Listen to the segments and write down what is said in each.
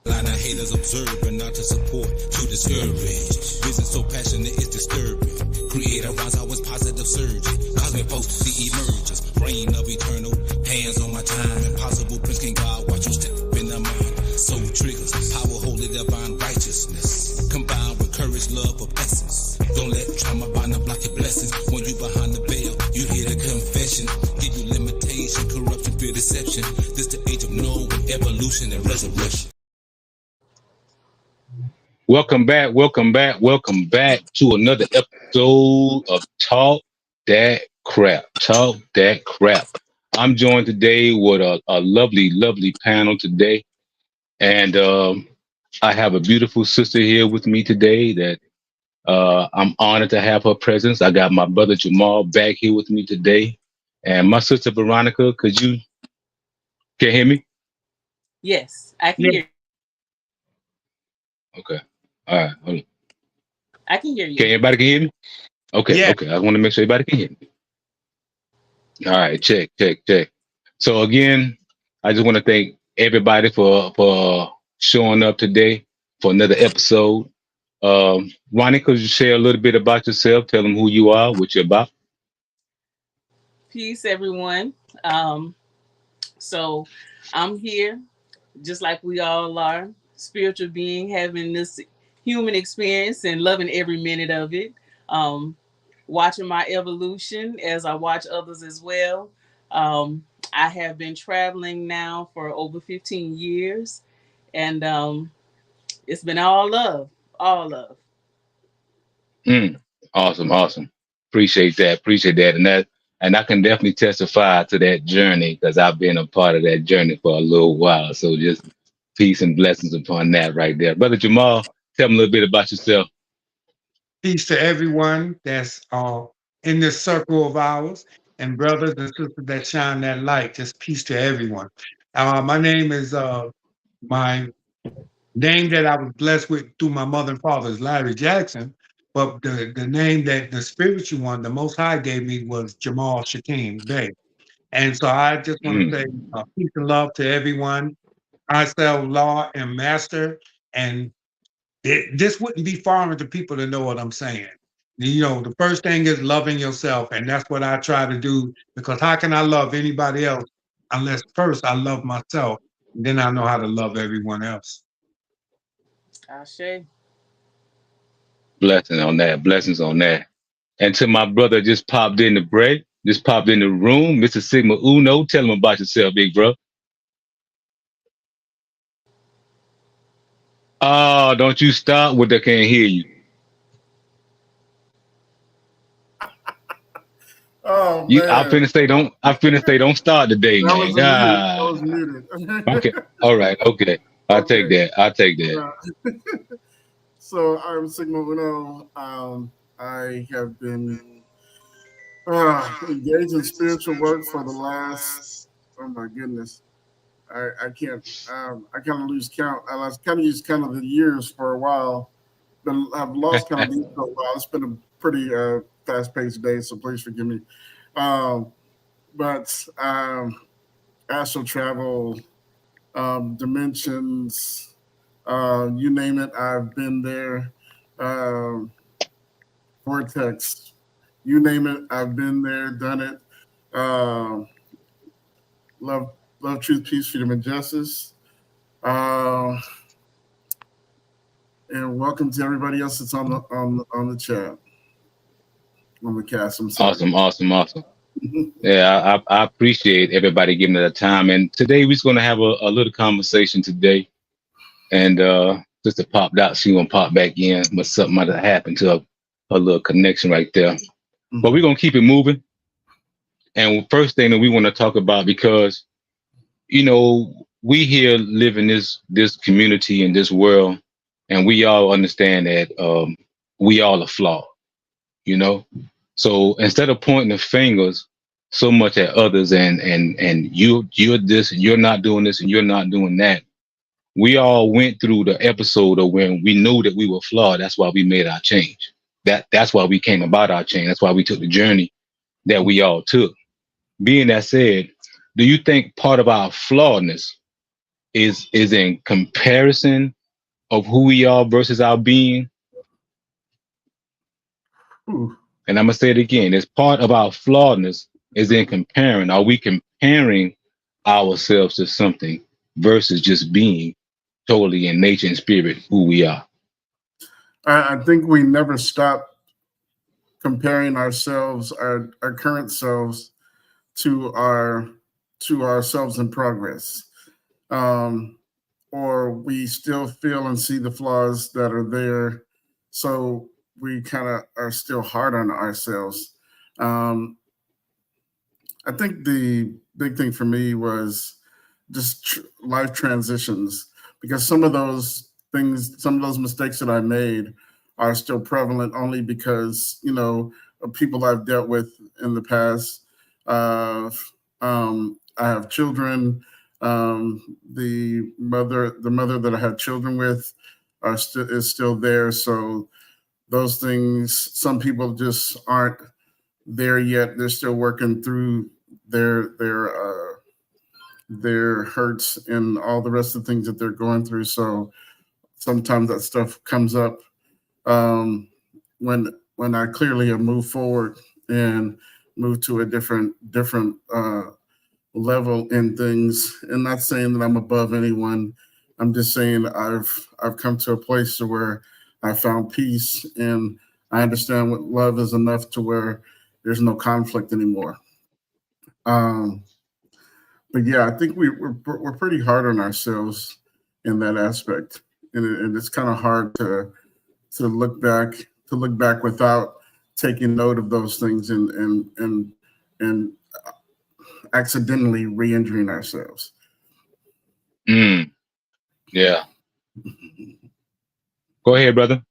Line of haters observing, not to support, to discourage. Vision so passionate, it's disturbing. Creative rhymes, I was positive surging. Cosmic post, the emergence. Brain of eternal, hands on my time. Impossible prince, can God watch you step in the mind. Soul triggers, power, holy divine righteousness. Combined with courage, love of essence. Don't let trauma bind and block your blessings. When you behind the veil, you hear the confession. Give you limitation, corruption, fear, deception. This the age of knowing, evolution, and resurrection. Welcome back to another episode of Talk That Crap. Talk That Crap. I'm joined today with a lovely panel today. And I have a beautiful sister here with me today that I'm honored to have her presence. I got my brother Jamal back here with me today. And my sister Veronica, can you hear me? Yes, I can hear you. Okay. All right. Hold on. I can hear you. Okay, everybody can hear me? Okay, okay. I want to make sure everybody can hear me. All right, check. So again, I just want to thank everybody for showing up today for another episode. Ronnie, could you share a little bit about yourself? Tell them who you are, what you're about. Peace, everyone. So I'm here, just like we all are, spiritual being, having this human experience and loving every minute of it. Watching my evolution as I watch others as well. I have been traveling now for over 15 years, and it's been all love. Awesome. Appreciate that. And I can definitely testify to that journey because I've been a part of that journey for a little while. So just peace and blessings upon that right there. Brother Jamal, tell me a little bit about yourself. Peace to everyone that's in this circle of ours, and brothers and sisters that shine that light. Just peace to everyone. My name is my name that I was blessed with through my mother and father is Larry Jackson, but the name that the spiritual one, the Most High, gave me was Jamal Shakim Bey. And so I just want to say peace and love to everyone. I sell law and master, and this wouldn't be foreign to people to know what I'm saying. You know, the first thing is loving yourself, and that's what I try to do, because how can I love anybody else unless first I love myself, and then I know how to love everyone else. Ashe. Blessings on that. And to my brother just popped in the room, Mr. Sigma Uno, tell him about yourself, big bro. Oh, don't you start with that, can't hear you. Oh, man. I finna say don't start today, man. That was muted. Okay. All right. Okay. I'll take that. So I'm Sigma Uno. I have been engaged in spiritual work for the last, oh my goodness. I can't, I kind of lose count. I kind of used kind of the years for a while, but I've lost kind of these for a while. It's been a pretty fast-paced day, so please forgive me. But astral travel, dimensions, you name it, I've been there. Vortex, you name it, I've been there, done it. Love, truth, peace, freedom, and justice. And welcome to everybody else that's on the chat, on the cast. Awesome. Yeah, I appreciate everybody giving it the time. And today we're just gonna have a little conversation today. And Sister popped out, she gonna pop back in, but something might have happened to her little connection right there. Mm-hmm. But we're gonna keep it moving. And first thing that we want to talk about, because you know, we here live in this community in this world, and we all understand that we all are flawed, you know. So instead of pointing the fingers so much at others and you're this and you're not doing this and you're not doing that, we all went through the episode of when we knew that we were flawed. That's why we made our change. That's why we came about our change. That's why we took the journey that we all took. Being that said, do you think part of our flawedness is in comparison of who we are versus our being. Ooh. And I'm gonna say it again. It's part of our flawedness is in comparing. Are we comparing ourselves to something versus just being totally in nature and spirit who we are? I think we never stop comparing ourselves, our current selves, to ourselves in progress, or we still feel and see the flaws that are there, so we kind of are still hard on ourselves. Um, I think the big thing for me was just life transitions, because some of those things, some of those mistakes that I made are still prevalent only because, of people I've dealt with in the past. Uh, I have children. The mother that I had children with is still there. So those things, some people just aren't there yet. They're still working through their hurts and all the rest of the things that they're going through. So sometimes that stuff comes up when I clearly have moved forward and moved to a different level in things. And not saying that I'm above anyone. I'm just saying I've come to a place to where I found peace, and I understand what love is enough to where there's no conflict anymore. But yeah, I think we're pretty hard on ourselves in that aspect, and it's kind of hard to look back without taking note of those things and accidentally re-injuring ourselves. Yeah. Go ahead, brother.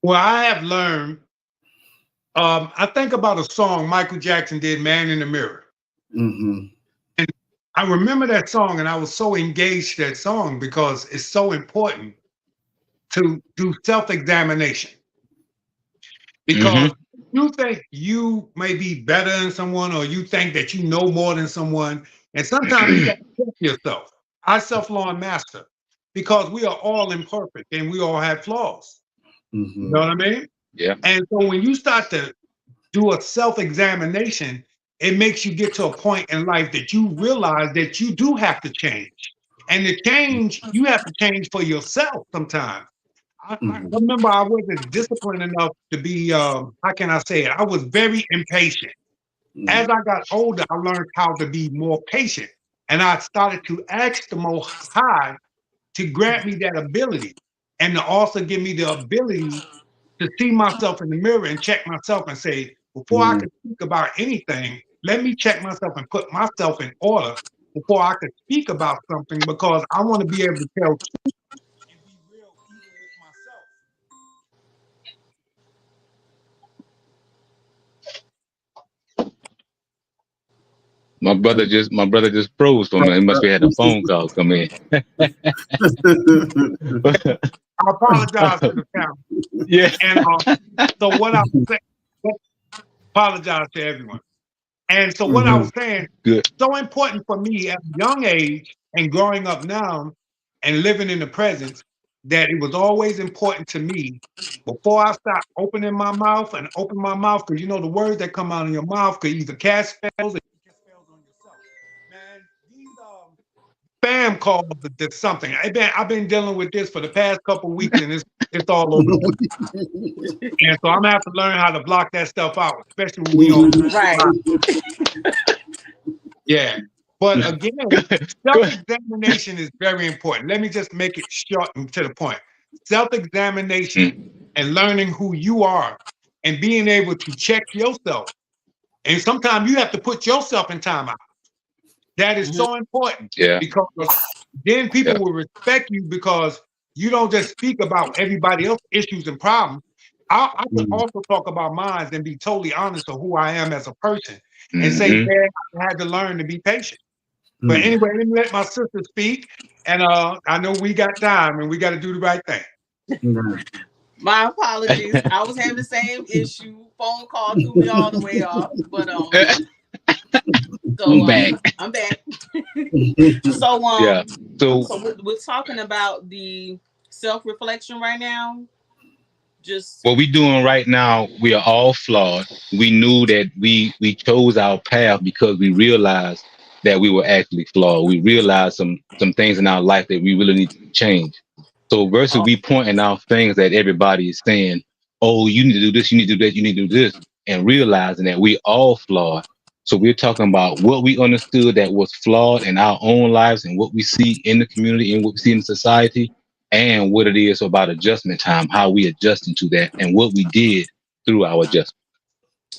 Well, I have learned. I think about a song Michael Jackson did, "Man in the Mirror." Mm-hmm. And I remember that song, and I was so engaged to that song because it's so important to do self-examination. Because you think you may be better than someone, or you think that you know more than someone, and sometimes you got to check yourself. I self-law and master, because we are all imperfect and we all have flaws. Mm-hmm. You know what I mean? Yeah. And so when you start to do a self-examination, it makes you get to a point in life that you realize that you do have to change. And the change, you have to change for yourself sometimes. I remember I wasn't disciplined enough to be, how can I say it? I was very impatient. As I got older, I learned how to be more patient. And I started to ask the Most High to grant me that ability, and to also give me the ability to see myself in the mirror and check myself and say, before I could speak about anything, let me check myself and put myself in order before I could speak about something, because I want to be able to tell truth and be real even with myself. My brother just froze for me. He must have had a phone call come in. I apologize to the family. Yeah. And so what I was saying, apologize to everyone. And so what I was saying, Good. so important for me at a young age and growing up now and living in the present, that it was always important to me before I start opening my mouth and open my mouth, because the words that come out of your mouth could either cast spells or cast spells on yourself. Man, these spam calls did something. I've been dealing with this for the past couple of weeks, and it's all over the place. And so I'm gonna have to learn how to block that stuff out, especially when we on Right. Yeah. But again, self-examination is very important. Let me just make it short and to the point. Self-examination and learning who you are and being able to check yourself. And sometimes you have to put yourself in timeout. That is so important, Yeah. because then people will respect you, because you don't just speak about everybody else's issues and problems. I can also talk about mine and be totally honest of who I am as a person, and say, yeah, I had to learn to be patient. But anyway, let me let my sister speak. And I know we got time and we got to do the right thing. My apologies. I was having the same issue. Phone call threw me all the way off. But So I'm back. I'm back. So Yeah. So so we're talking about the self-reflection right now. Just what we doing right now, we are all flawed. We knew that we chose our path because we realized that we were actually flawed. We realized some things in our life that we really need to change. So versus we pointing out things that everybody is saying, oh, you need to do this, you need to do that, you need to do this, and realizing that we all flawed. So we're talking about what we understood that was flawed in our own lives and what we see in the community and what we see in society, and what it is about adjustment time, how we adjusting to that, and what we did through our adjustment.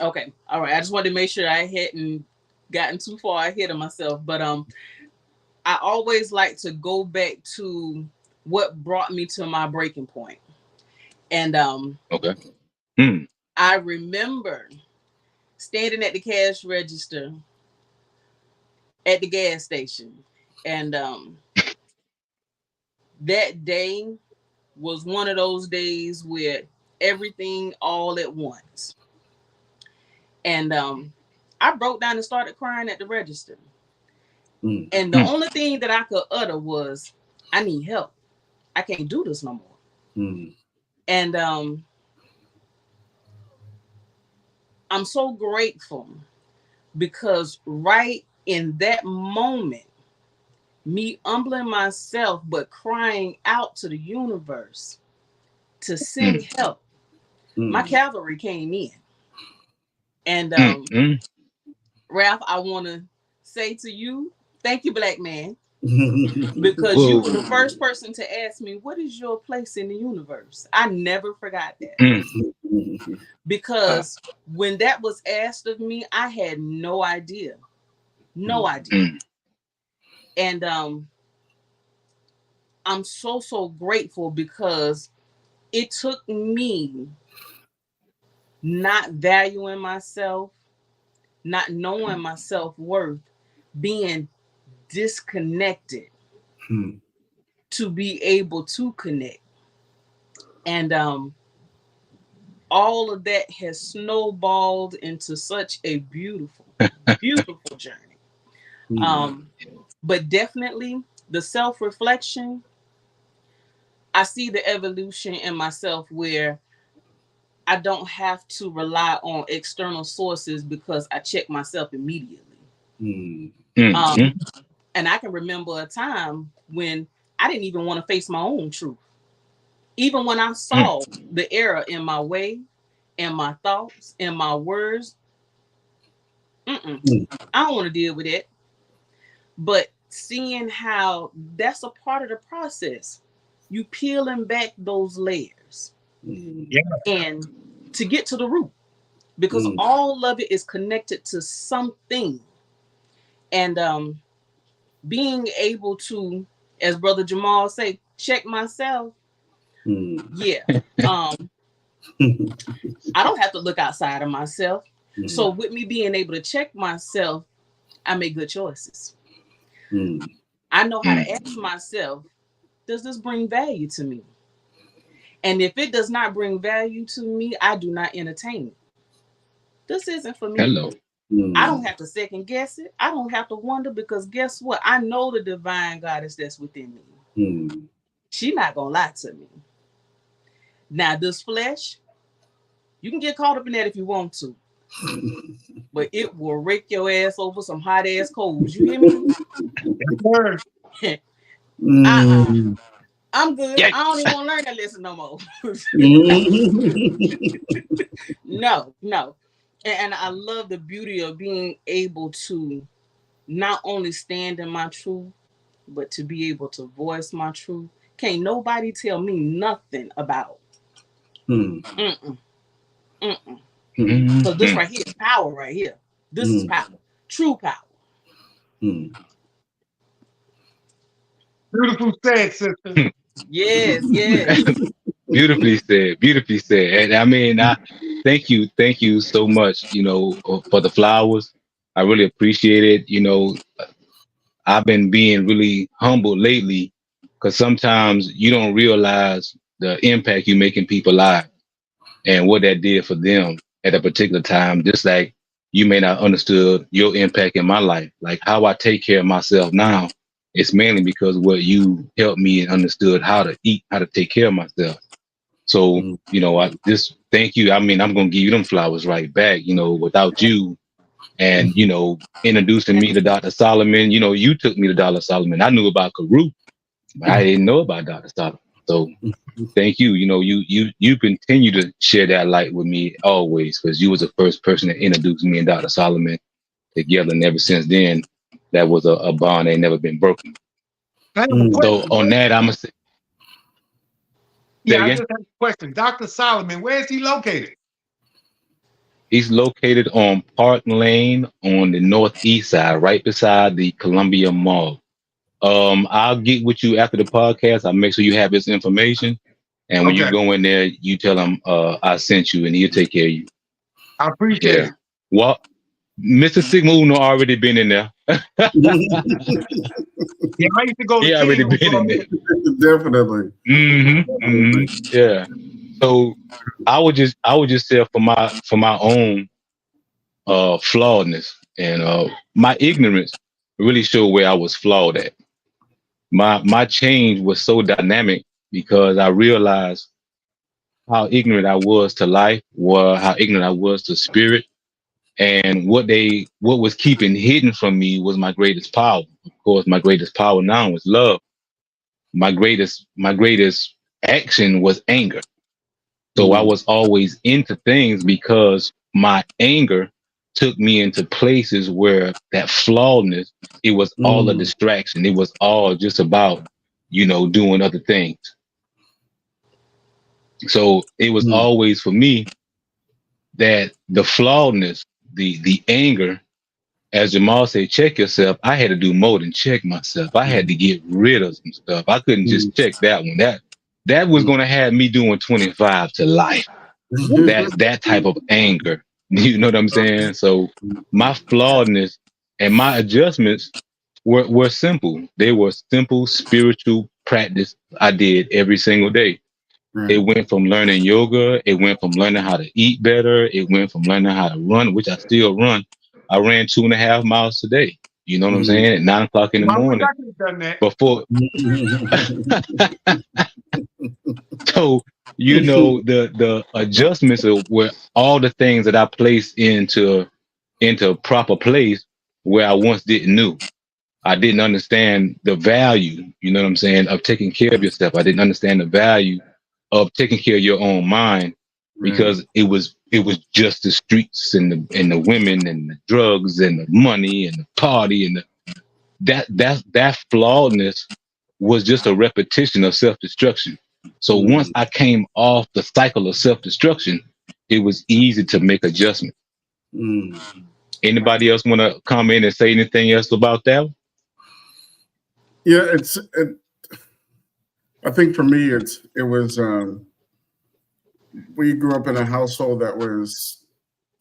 okay. All right. I just wanted to make sure I hadn't gotten too far ahead of myself. But I always like to go back to what brought me to my breaking point. And Okay. I remember standing at the cash register at the gas station. And that day was one of those days where everything all at once. And I broke down and started crying at the register. And the only thing that I could utter was, I need help. I can't do this no more. And I'm so grateful because right in that moment, me humbling myself, but crying out to the universe to send help, my cavalry came in. And Ralph, I want to say to you, thank you, Black man, because you were the first person to ask me, what is your place in the universe? I never forgot that. Because when that was asked of me, I had no idea. No idea. And I'm so grateful because it took me not valuing myself, not knowing my self-worth, being disconnected to be able to connect. And all of that has snowballed into such a beautiful, beautiful journey. But definitely the self-reflection, I see the evolution in myself where I don't have to rely on external sources because I check myself immediately. And I can remember a time when I didn't even want to face my own truth. Even when I saw the error in my way, in my thoughts, in my words, I don't want to deal with it. But seeing how that's a part of the process, you peeling back those layers and to get to the root, because all of it is connected to something. And being able to, as Brother Jamal say, check myself. I don't have to look outside of myself. So with me being able to check myself, I make good choices. I know how to ask myself, does this bring value to me? And if it does not bring value to me, I do not entertain it. This isn't for me. Hello. I don't have to second guess it. I don't have to wonder, because guess what? I know the divine goddess that's within me. She's not going to lie to me. Now, this flesh, you can get caught up in that if you want to. But it will rake your ass over some hot ass coals. You hear me? I'm good. I don't even want to learn that lesson no more. No. And I love the beauty of being able to not only stand in my truth, but to be able to voice my truth. Can't nobody tell me nothing about. So this right here is power right here. This is power. True power. Beautiful said, sister. Yes. Beautifully said. And I mean, I thank you so much, for the flowers. I really appreciate it. I've been being really humble lately, because sometimes you don't realize the impact you make in people's lives and what that did for them at a particular time. Just like you may not understood your impact in my life. Like how I take care of myself now, it's mainly because what you helped me and understood how to eat, how to take care of myself. So, you know, I just thank you. I mean, I'm gonna give you them flowers right back. You know, without you and you know introducing me to Dr. Solomon, you know, you took me to Dr. Solomon. I knew about Karu, but I didn't know about Dr. Solomon. So thank you. You know, you continue to share that light with me always because you was the first person to introduce me and Dr. Solomon together, and ever since then, that was a bond that ain't never been broken. I have a So question. on that, I'm gonna say, Yeah, I again? just have a question. Dr. Solomon, where is he located? He's located on Park Lane on the northeast side, right beside the Columbia Mall. I'll get with you after the podcast. I'll make sure you have his information. And when you Okay, go in there, you tell him I sent you and he'll take care of you. I appreciate Yeah. it. Well, Mr. Sigma Uno already been in there. Yeah, I used to go to He already King. been in there. Definitely. Yeah. So I would just say for my own flawedness and my ignorance really showed where I was flawed at. My change was so dynamic because I realized how ignorant I was to life, or how ignorant I was to spirit, and what was keeping hidden from me was my greatest power. Of course, my greatest power now is love. My greatest action was anger. So I was always into things because my anger took me into places where that flawedness, it was all a distraction. It was all just about, you know, doing other things. So it was always for me that the flawedness, the anger, as Jamal said, check yourself. I had to do more than check myself. I had to get rid of some stuff. I couldn't just check that one. That was going to have me doing 25 to life. That type of anger. You know what I'm saying? So my flawedness and my adjustments were simple. They were simple spiritual practice I did every single day. It went from learning yoga. It went from learning how to eat better. It went from learning how to run, which I still run. I ran 2.5 miles today. You know what I'm saying? At 9 o'clock in the I wish morning. I could have done that. Before, so you know the adjustments of where all the things that I placed into proper place where I once didn't knew. I didn't understand the value, you know what I'm saying, of taking care of yourself. I didn't understand the value of taking care of your own mind because it was just the streets and the women and the drugs and the money and the party and that flawedness was just a repetition of self-destruction. So once I came off the cycle of self-destruction, it was easy to make adjustments. Anybody else want to comment and say anything else about that? Yeah, I think for me, it was. We grew up in a household that was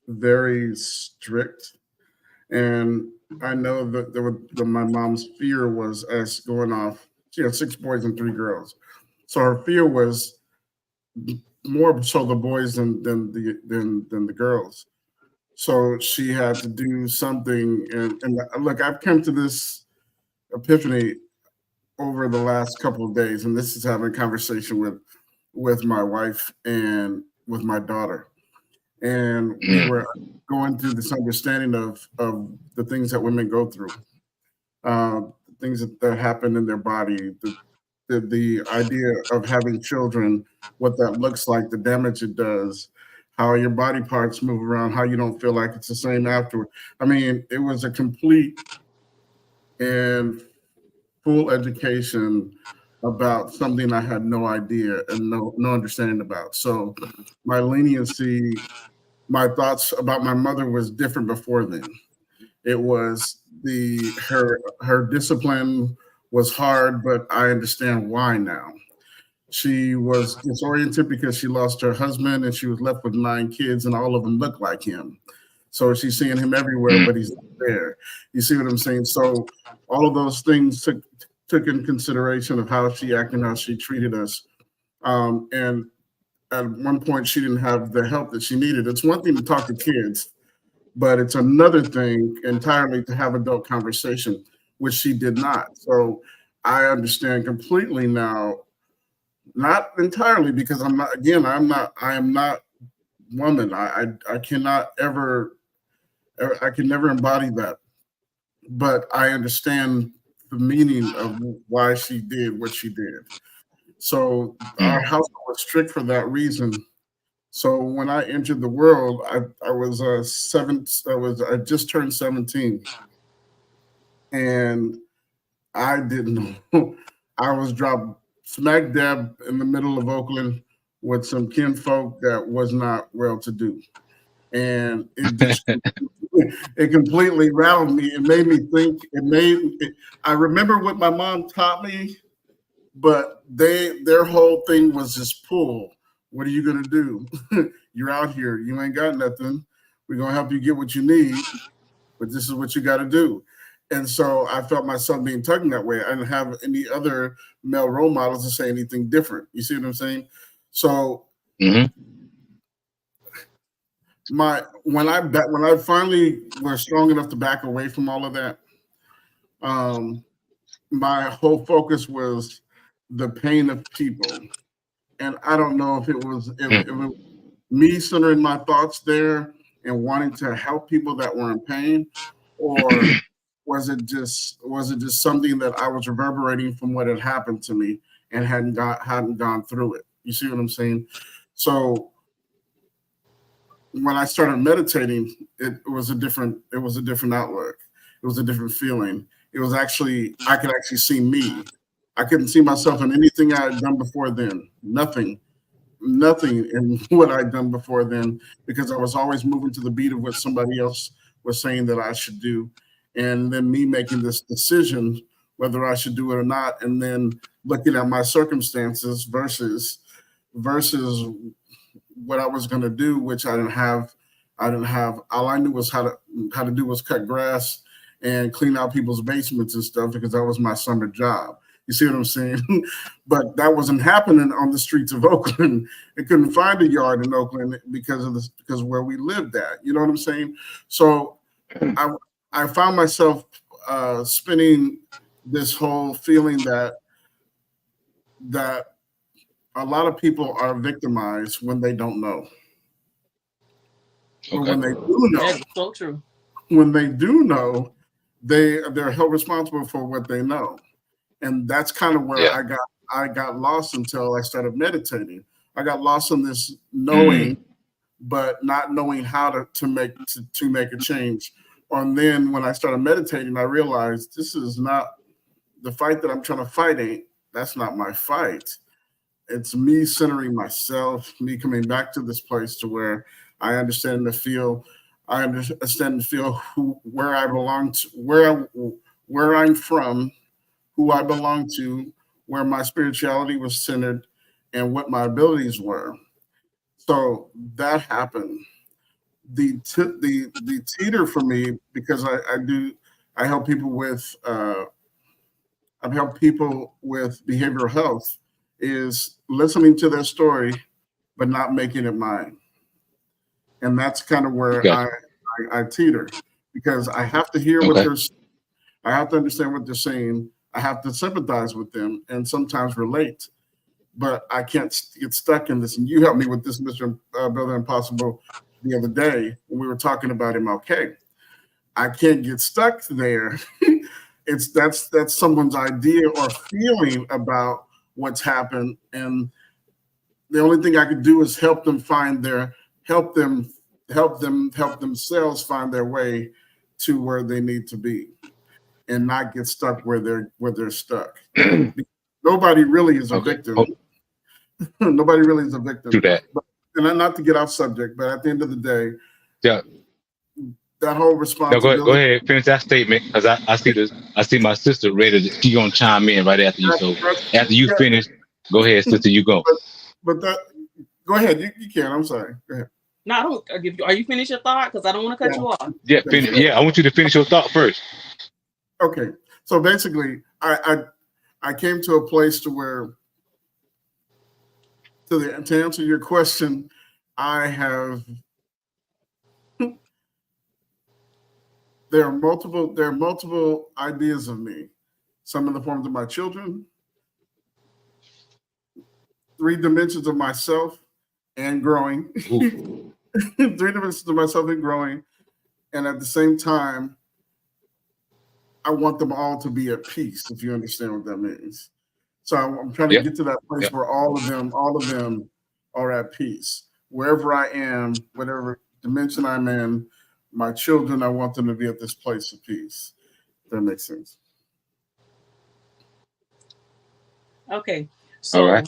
very strict, and I know that my mom's fear was us going off. She had 6 boys and 3 girls, so her fear was more so the boys than the girls. So she had to do something, and look, I've come to this epiphany over the last couple of days, and this is having a conversation with my wife and with my daughter, and we were going through this understanding of the things that women go through, things that happen in their body, the idea of having children, what that looks like, the damage it does, how your body parts move around, how you don't feel like it's the same afterward. I mean, it was a complete and full education about something I had no idea and no understanding about. So my leniency, my thoughts about my mother was different before then. It was her discipline was hard, but I understand why now. She was disoriented because she lost her husband and she was left with 9 kids and all of them look like him. So she's seeing him everywhere, but he's not there. You see what I'm saying? So all of those things took in consideration of how she acted and how she treated us. And at one point, she didn't have the help that she needed. It's one thing to talk to kids, But it's another thing entirely to have adult conversation, which she did not. So I understand completely now, not entirely, because I'm not, again, I am not woman. I cannot ever, I can never embody that. But I understand the meaning of why she did what she did. So our house was strict for that reason. So when I entered the world, I was I just turned 17, and I didn't know. I was dropped smack dab in the middle of Oakland with some kinfolk that was not well to do, and it just it completely rattled me. It made me think. I remember what my mom taught me, but their whole thing was just pull. What are you gonna do? You're out here. You ain't got nothing. We're gonna help you get what you need, but this is what you got to do. And so I felt myself being tugged that way. I didn't have any other male role models to say anything different. You see what I'm saying? So when I finally was strong enough to back away from all of that, my whole focus was the pain of people. And I don't know if it was me centering my thoughts there and wanting to help people that were in pain, or was it just something that I was reverberating from what had happened to me and hadn't gone through it. You see what I'm saying? So when I started meditating, it was a different outlook. It was a different feeling. It was actually, I could actually see me. I couldn't see myself in anything I had done before then. Nothing in what I'd done before then, because I was always moving to the beat of what somebody else was saying that I should do. And then me making this decision whether I should do it or not, and then looking at my circumstances versus what I was going to do, which I didn't have. All I knew was how to do was cut grass and clean out people's basements and stuff, because that was my summer job. You see what I'm saying? But that wasn't happening on the streets of Oakland. I couldn't find a yard in Oakland because where we lived at. You know what I'm saying? So I found myself spinning this whole feeling that a lot of people are victimized when they don't know. Okay. But when they do know, That is so true. when they do know, they're held responsible for what they know. And that's kind of where I got lost until I started meditating. I got lost in this knowing, but not knowing how to make a change. And then when I started meditating, I realized this is not the fight that I'm trying to fight. That's not my fight. It's me centering myself, me coming back to this place to where I understand and feel where I belong to, where I'm from, who I belong to, where my spirituality was centered, and what my abilities were. So that happened. The teeter for me, because I help people with behavioral health, is listening to their story but not making it mine. And that's kind of where I teeter, because I have to hear what I have to understand what they're saying. I have to sympathize with them and sometimes relate, but I can't get stuck in this. And you helped me with this, Mr. Brother Impossible, the other day when we were talking about MLK. I can't get stuck there. That's someone's idea or feeling about what's happened, and the only thing I could do is help themselves find their way to where they need to be, and not get stuck where they're stuck. Nobody really is a victim. Nobody really is a victim. Do that. And not to get off subject, but at the end of the day, that whole No, responsibility. go ahead, finish that statement, because I see my sister ready. She gonna chime in right after you. So after you finish, go ahead, sister. You go. But go ahead. You can. I'm sorry. Go ahead. No, I don't. Are you finished your thought? Because I don't want to cut you off. Yeah, finish. Yeah, I want you to finish your thought first. Okay. So basically, I came to a place to where, to answer your question, I have there are multiple ideas of me. Some in the forms of my children, 3 dimensions of myself and growing. 3 dimensions of myself and growing. And at the same time, I want them all to be at peace, if you understand what that means. So I'm trying to get to that place where all of them are at peace. Wherever I am, whatever dimension I'm in, my children, I want them to be at this place of peace. If that makes sense. Okay. So,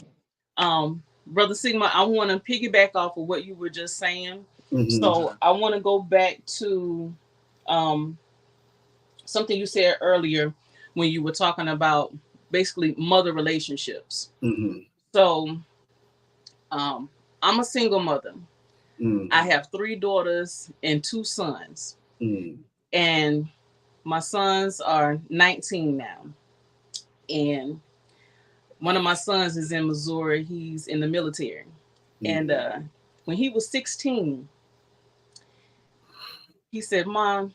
Brother Sigma, I want to piggyback off of what you were just saying. So I want to go back to something you said earlier when you were talking about basically mother relationships. So I'm a single mother. I have 3 daughters and 2 sons. And my sons are 19 now. And one of my sons is in Missouri. He's in the military. And when he was 16, he said, Mom,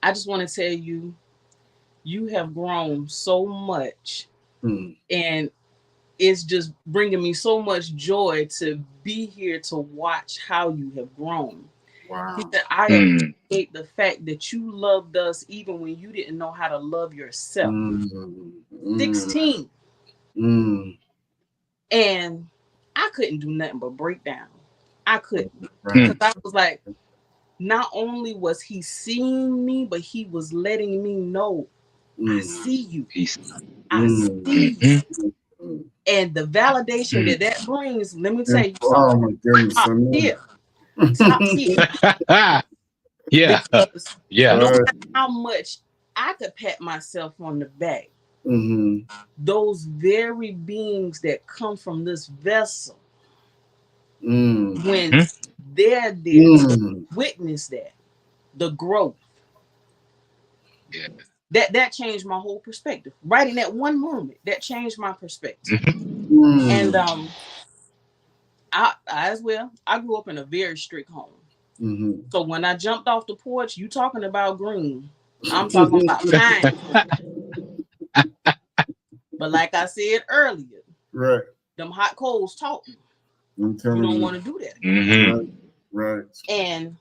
I just want to tell you, you have grown so much. And it's just bringing me so much joy to be here to watch how you have grown. Wow. He said, I appreciate the fact that you loved us even when you didn't know how to love yourself. 16. And I couldn't do nothing but break down. I couldn't. Because I was like, not only was he seeing me, but he was letting me know, I see you. I see you. And the validation that brings, let me tell you something. Oh my goodness. Top tier. Because no matter how much I could pat myself on the back, those very beings that come from this vessel, when they're there to witness that, the growth, that changed my whole perspective. Right in that one moment, that changed my perspective. And I as well, I grew up in a very strict home. So when I jumped off the porch, you talking about green, I'm talking about pine. But like I said earlier, them hot coals taught me. You don't want to do that. Right. And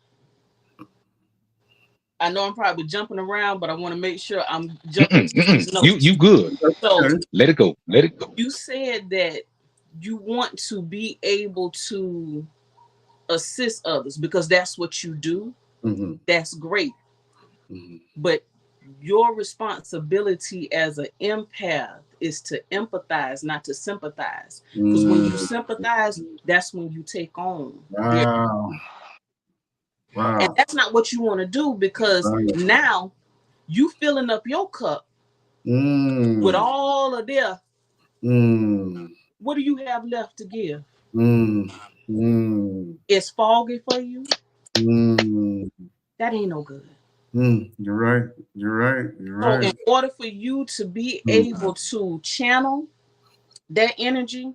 I know I'm probably jumping around, but I want to make sure I'm jumping to these notes. You good. So let it go. Let it go. You said that you want to be able to assist others because that's what you do. That's great. But your responsibility as an empath is to empathize, not to sympathize. Because when you sympathize, that's when you take on. Wow. And that's not what you want to do because now you filling up your cup with all of their. What do you have left to give? It's foggy for you. That ain't no good. You're right. So in order for you to be able to channel that energy,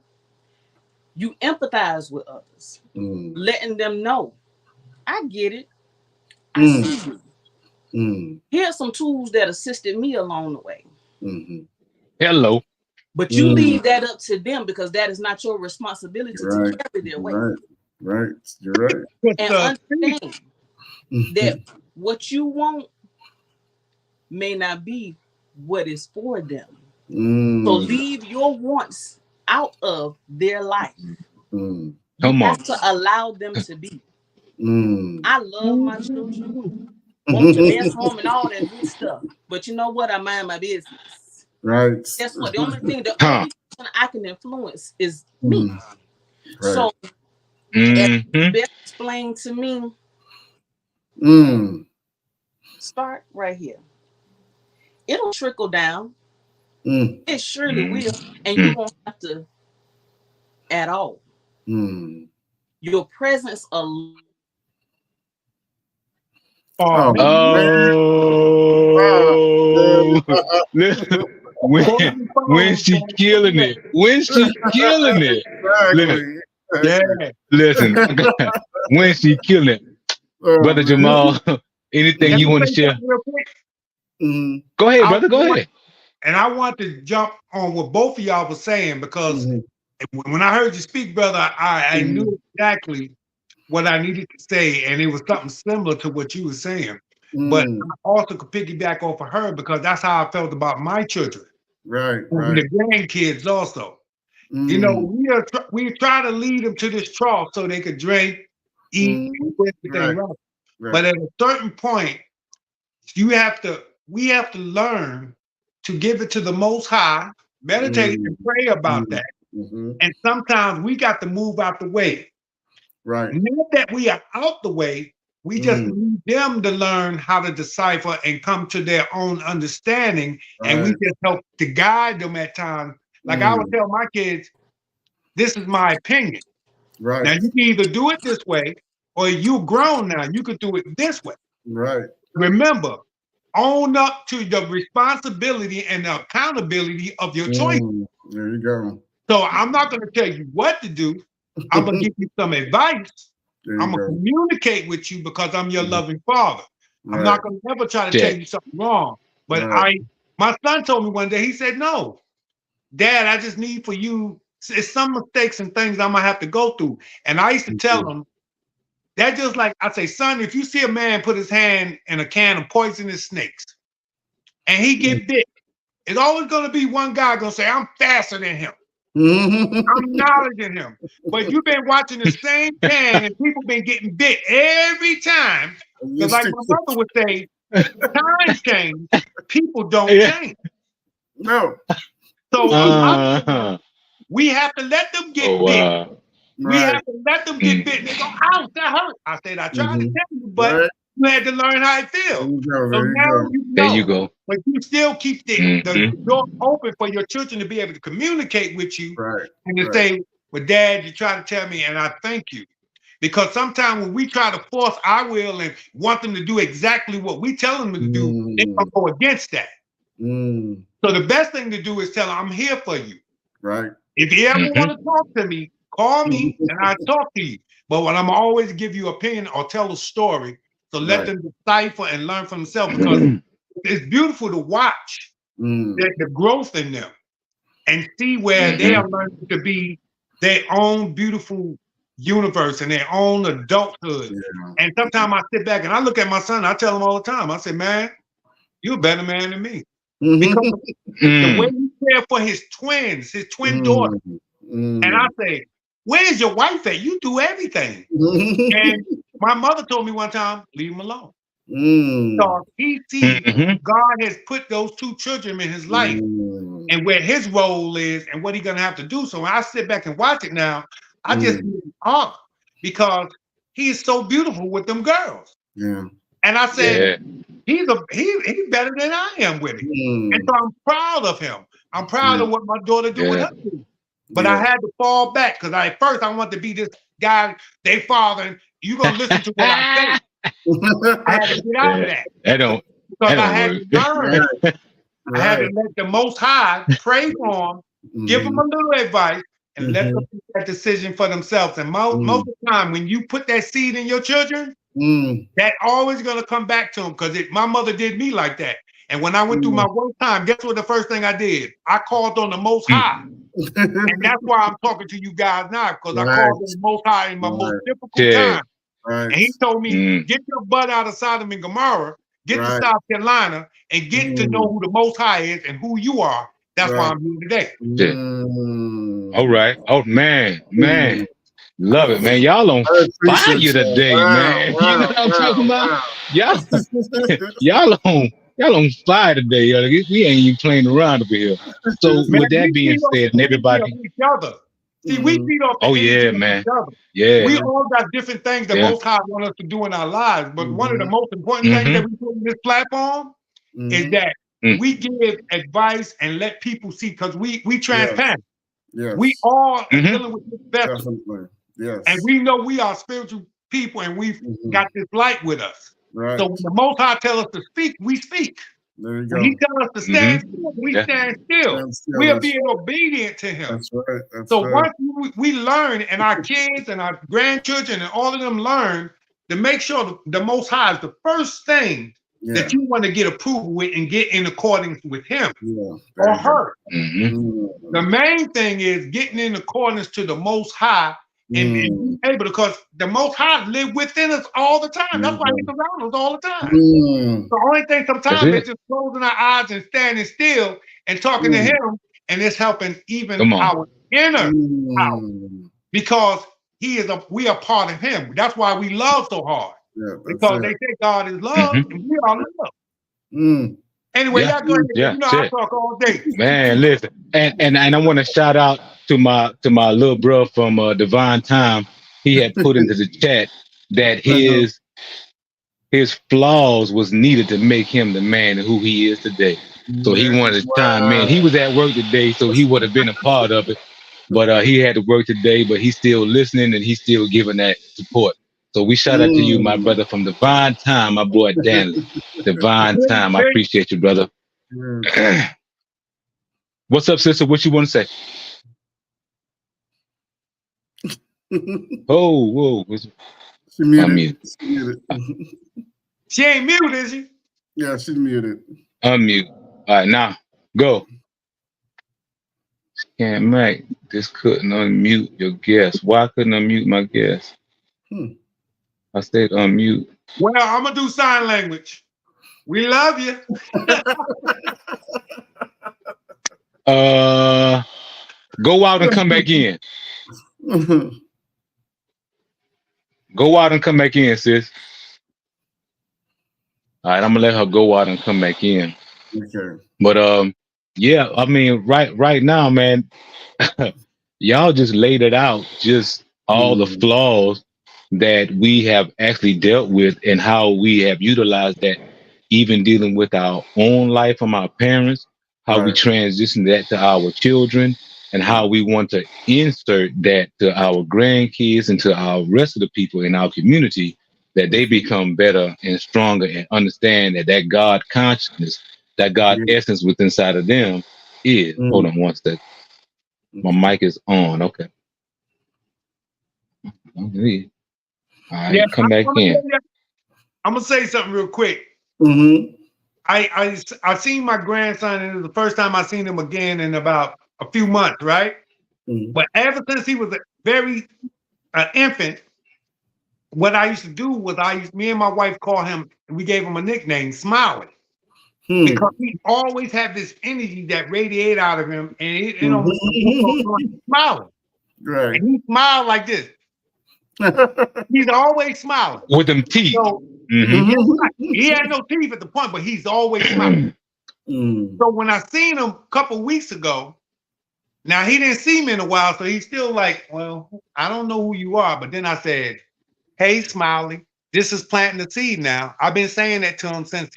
you empathize with others, letting them know, I get it. I see you. Here's some tools that assisted me along the way. Hello. But you leave that up to them because that is not your responsibility to carry their weight. Right. You're right. And understand that what you want may not be what is for them. So leave your wants out of their life. You have to allow them to be. I love my children. Want the best home and all that good stuff. But you know what? I mind my business. Right. That's what the only thing person I can influence is me. So best explain to me. Start right here. It'll trickle down. It surely will. And you won't have to at all. Your presence alone. When she killing it. Listen, when she killing it. Brother Jamal, Anything Let you me want to say share? something real quick. Mhm. Go ahead, I brother. Go want, ahead. and I want to jump on what both of y'all were saying because Mhm. when I heard you speak, brother, I Mhm. knew exactly what I needed to say, and it was something similar to what you were saying. But Mm. I also could piggyback off of her because that's how I felt about my children Right, and right. the grandkids also. You know, Mm. we try to lead them to this trough so they could drink, eat, Mm. and do everything Right, right. But right. at a certain point, we have to learn to give it to the Most High, meditate and Mm. pray about Mm. that. Mhm. And sometimes we got to move out the way. Right. Not that we are out the way, we just Mm. need them to learn how to decipher and come to their own understanding. And we Right. just help to guide them at times. Like I would Mm. tell my kids, this is my opinion. Right, Now you can either do it this way, or you grown now. You could do it this way. right. Remember, own up to the responsibility and the accountability of your choice. Mm. There you go. So I'm not going to tell you what to do. I'm going to give you some advice. There I'm you going to go. communicate with you because I'm your Mhm. loving father. I'm Right, not going to ever try to tell Check. you something wrong. But right. my son told me one day, he said, no, Dad, I just need for you, it's some mistakes and things I'm going to have to go through. And I used to tell Mhm. him, that just like, I say, son, if you see a man put his hand in a can of poisonous snakes and he Mm. get bit, it's always going to be one guy going to say, I'm faster than him. Mhm. I'm knowledge in him. But you've been watching the same can and people been getting bit every time. You Because like stick my to- mother would say, times change, people don't Yeah. change. No. So a lot of times Uh-huh. we have to let them Oh get bit. wow. We have Right. to let them get bit. And they go, ouch, that hurt. I said, I tried to Mhm. tell you, but Right. you had to learn how it There feels. you go. So There you now go. you There you know. go. But you still keep the Mm-hmm. door open for your children to be able to communicate with you Right. and to Right. say, well, Dad, you try to tell me, and I thank you. Because sometimes when we try to force our will and want them to do exactly what we tell them to do, they Mm. don't go against that. Mm. So the best thing to do is tell them, I'm here for you. Right. If you ever Mm-hmm. want to talk to me, call me and I talk to you. But when I'm always give you opinion or tell a story, so let Right. them decipher and learn for themselves because it's beautiful to watch Mm. the growth in them and see where they Mm-hmm. are learning to be their own beautiful universe and their own adulthood. Yeah. And sometimes I sit back and I look at my son, I tell him all the time, I say, man, you're a better man than me. Because Mhm. the way Mm. he cared for his twins, his twin daughter. Mm. And I Mm. say, where's your wife at? You do everything. And my mother told me one time, leave him alone. Mm. So he sees Mm-hmm. God has put those two children in his life Mm. and where his role is and what he's gonna have to do. So when I sit back and watch it now, I just Mm. need honor because he's so beautiful with them girls. Yeah. And I said, Yeah. he's better than I am with it. And Mm. so I'm proud of him. I'm proud Yeah. of what my daughter do with Yeah. her kids. But I Yeah. had to fall back because at first I want to be this guy, they father, and you're gonna listen to what I say. I had to get out of Yeah. that That don't because I had work. to learn. Right. I had to Right. let the Most High pray for them, give them Mhm. a little advice, and let them Mhm. make that decision for themselves. And most Mm. of the time, when you put that seed in your children, Mm. that always gonna come back to them because my mother did me like that. And when I went through Mm. my worst time, guess what the first thing I did? I called on the Most High. Mm. And that's why I'm talking to you guys now, because I Right. called on the Most High in my most Right. difficult Check. time. Right. And he told me, Mm. get your butt out of Sodom and Gomorrah, get to Right. South Carolina, and get to know Mm. who the Most High is and who you are. That's why Right. I'm here today. Check. Mm. All right. Oh man. Mm. Love it, man. Y'all on I fire appreciate that. today, Wow. man. You know Wow. what I'm talking Wow. about? Wow. Y'all, y'all on fire today. Yo. We ain't even playing around over here. So Man, with that we being feed off said, the and energy of everybody, each other. See, we Mm. feed off the oh energy yeah, of each man. other. Yeah. We Yeah. all got different things that Yeah. Most High want us to do in our lives. But one of the Mhm. most important things that Mm-hmm. we put in this platform is Mhm. that Mm. we give advice and let people see because we Yes. transparent. We Yes. all are Mm-hmm. dealing with this vessel. Definitely. And Yes. we know we are spiritual people and we've Mhm. got this light with us. Right. So when the Most High tell us to speak, we speak. There you When he go. tell us to stand Mm-hmm. still, we Yeah. stand still. Stand still. We are That's being right. obedient to him. That's right. That's So right. once we learn and our kids and our grandchildren and all of them learn to make sure the Most High is the first thing that you want to get approval with and get in accordance with him or her. The main thing is getting in accordance to the Most High and being able, because the Most High live within us all the time. That's why he's around us all the time. The only thing sometimes is just closing our eyes and standing still and talking to him, and it's helping even our inner power, because we are part of him. That's why we love so hard. Because they say God is love and we are love. Anyway, y'all go ahead. You know I talk all day. Man, listen. And I want to shout out to my little bro from Divine Time. He had put into the chat that his flaws was needed to make him the man who he is today. So he wanted to chime in. He was at work today, so he would have been a part of it. But he had to work today, but he's still listening and he's still giving that support. So we shout out to you, my brother from Divine Time, my boy Danley. Divine Time. I appreciate you, brother. What's up, sister? What you want to say? Whoa. She muted. She ain't muted, is she? Yeah, she's muted. Unmute. All right, now go. Can't make this. Couldn't unmute your guest. Why couldn't unmute my guest? I stayed unmute. Well, I'm gonna do sign language. We love you. Go out and come back in. Go out and come back in, sis. All right, I'm gonna let her go out and come back in. Okay. But yeah, I mean, right now, man, y'all just laid it out, just all the flaws that we have actually dealt with and how we have utilized that, even dealing with our own life from our parents, how we transition that to our children, and how we want to insert that to our grandkids and to our rest of the people in our community, that they become better and stronger and understand that God consciousness, that God essence within inside of them is. Hold on one second. My mic is on. Okay. All right, come back in. I'm gonna say something real quick. I seen my grandson, and it was the first time I seen him again in about a few months, right? But ever since he was a very infant, what I used to do was me and my wife call him, and we gave him a nickname, Smiley, because he always had this energy that radiated out of him, and he's smiling. Right. And he smiled like this. He's always smiling with them teeth. So, he had no teeth at the point, but he's always smiling. So when I seen him a couple weeks ago, now he didn't see me in a while, so he's still like, well, I don't know who you are. But then I said, hey, Smiley, this is planting the seed now. I've been saying that to him since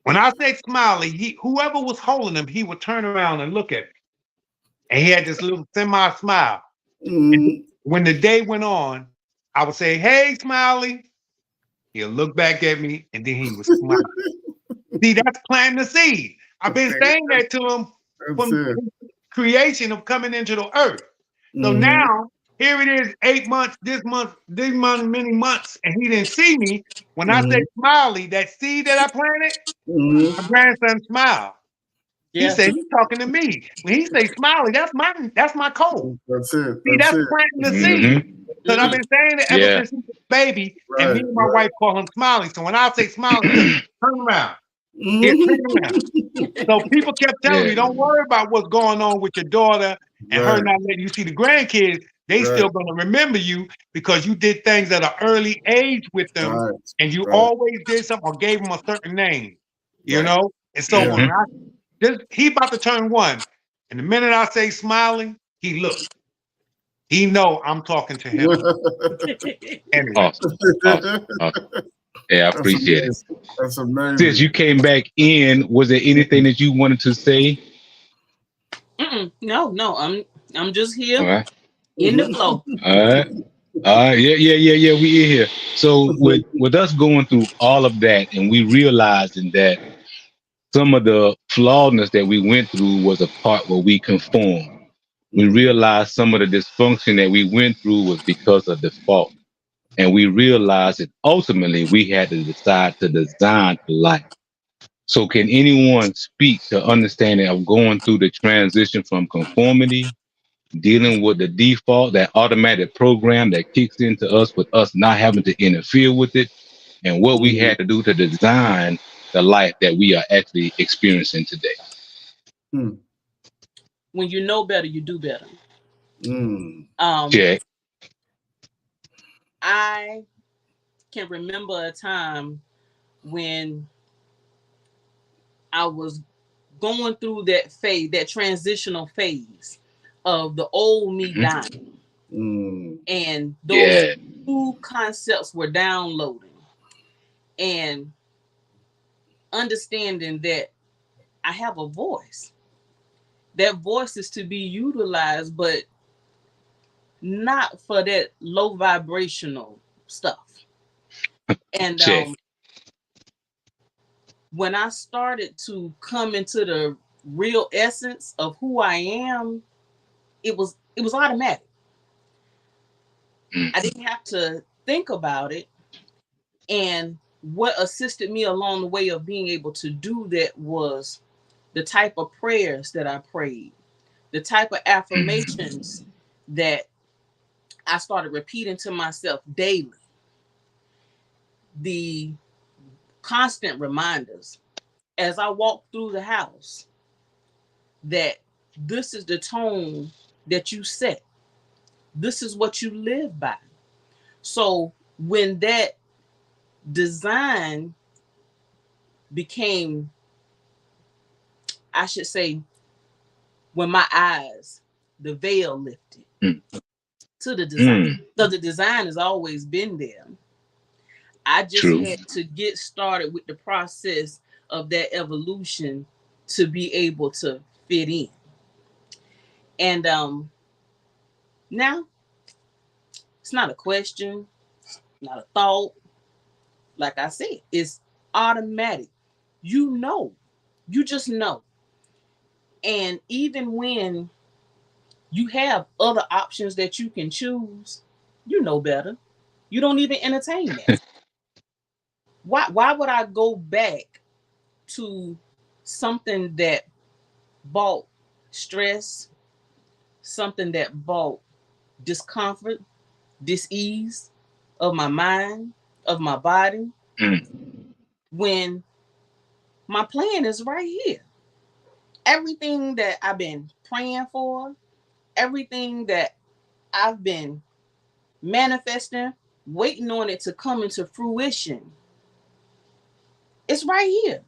when I say Smiley, whoever was holding him, he would turn around and look at me. And he had this little semi-smile. And when the day went on, I would say, hey, Smiley. He'll look back at me, and then he would smile. See, that's planting the seed. I've been saying that to him from the creation of coming into the earth. So now, here it is, 8 months, this month, many months, and he didn't see me. When I say Smiley, that seed that I planted, my grandson smiled. He said, he's talking to me. When he say Smiley, that's my code. That's it. See, that's planting the seed. Because I've been saying it ever since he was a baby, and me and my wife call him Smiley. So when I say Smiley, turn around. Turn around. So people kept telling me, don't worry about what's going on with your daughter and her not letting you see the grandkids. They still going to remember you because you did things at an early age with them, and you always did something or gave them a certain name, you know? And so when he about to turn 1, and the minute I say Smiley, he looks. He know I'm talking to him. Awesome. Yeah, I appreciate it. That's amazing. Since you came back in, was there anything that you wanted to say? No. I'm just here in the flow. All right. Yeah. We in here. So with us going through all of that, and we realizing that some of the flawedness that we went through was a part where we conformed. We realized some of the dysfunction that we went through was because of default. And we realized that ultimately we had to decide to design a life. So can anyone speak to understanding of going through the transition from conformity, dealing with the default, that automatic program that kicks into us with us not having to interfere with it, and what we Mm, had to do to design the life that we are actually experiencing today? mm, When you know better, you do better. mm, Um, Check. I can remember a time when I was going through that phase, that transitional phase of the old me Mhm. dying. mm, And those Yeah. two concepts were downloading, and understanding that I have a voice. That voice is to be utilized, but not for that low vibrational stuff. And Check. when I started to come into the real essence of who I am, it was automatic. I Mhm. didn't have to think about it. And what assisted me along the way of being able to do that was the type of prayers that I prayed, the type of Mhm. affirmations that I started repeating to myself daily, the constant reminders as I walk through the house that this is the tone that you set, this is what you live by. So when that design became, I should say, when my eyes, the veil lifted Mhm. to the design. Mm. So the design has always been there. I just True. had to get started with the process of that evolution to be able to fit in. And now it's not a question, not a thought. Like I said, it's automatic. You know, you just know. And even when you have other options that you can choose, you know better. You don't even entertain that. Why would I go back to something that brought stress, something that brought discomfort, dis-ease of my mind, of my body, Mm. when my plan is right here? Everything that I've been praying for, everything that I've been manifesting, waiting on it to come into fruition, it's right here.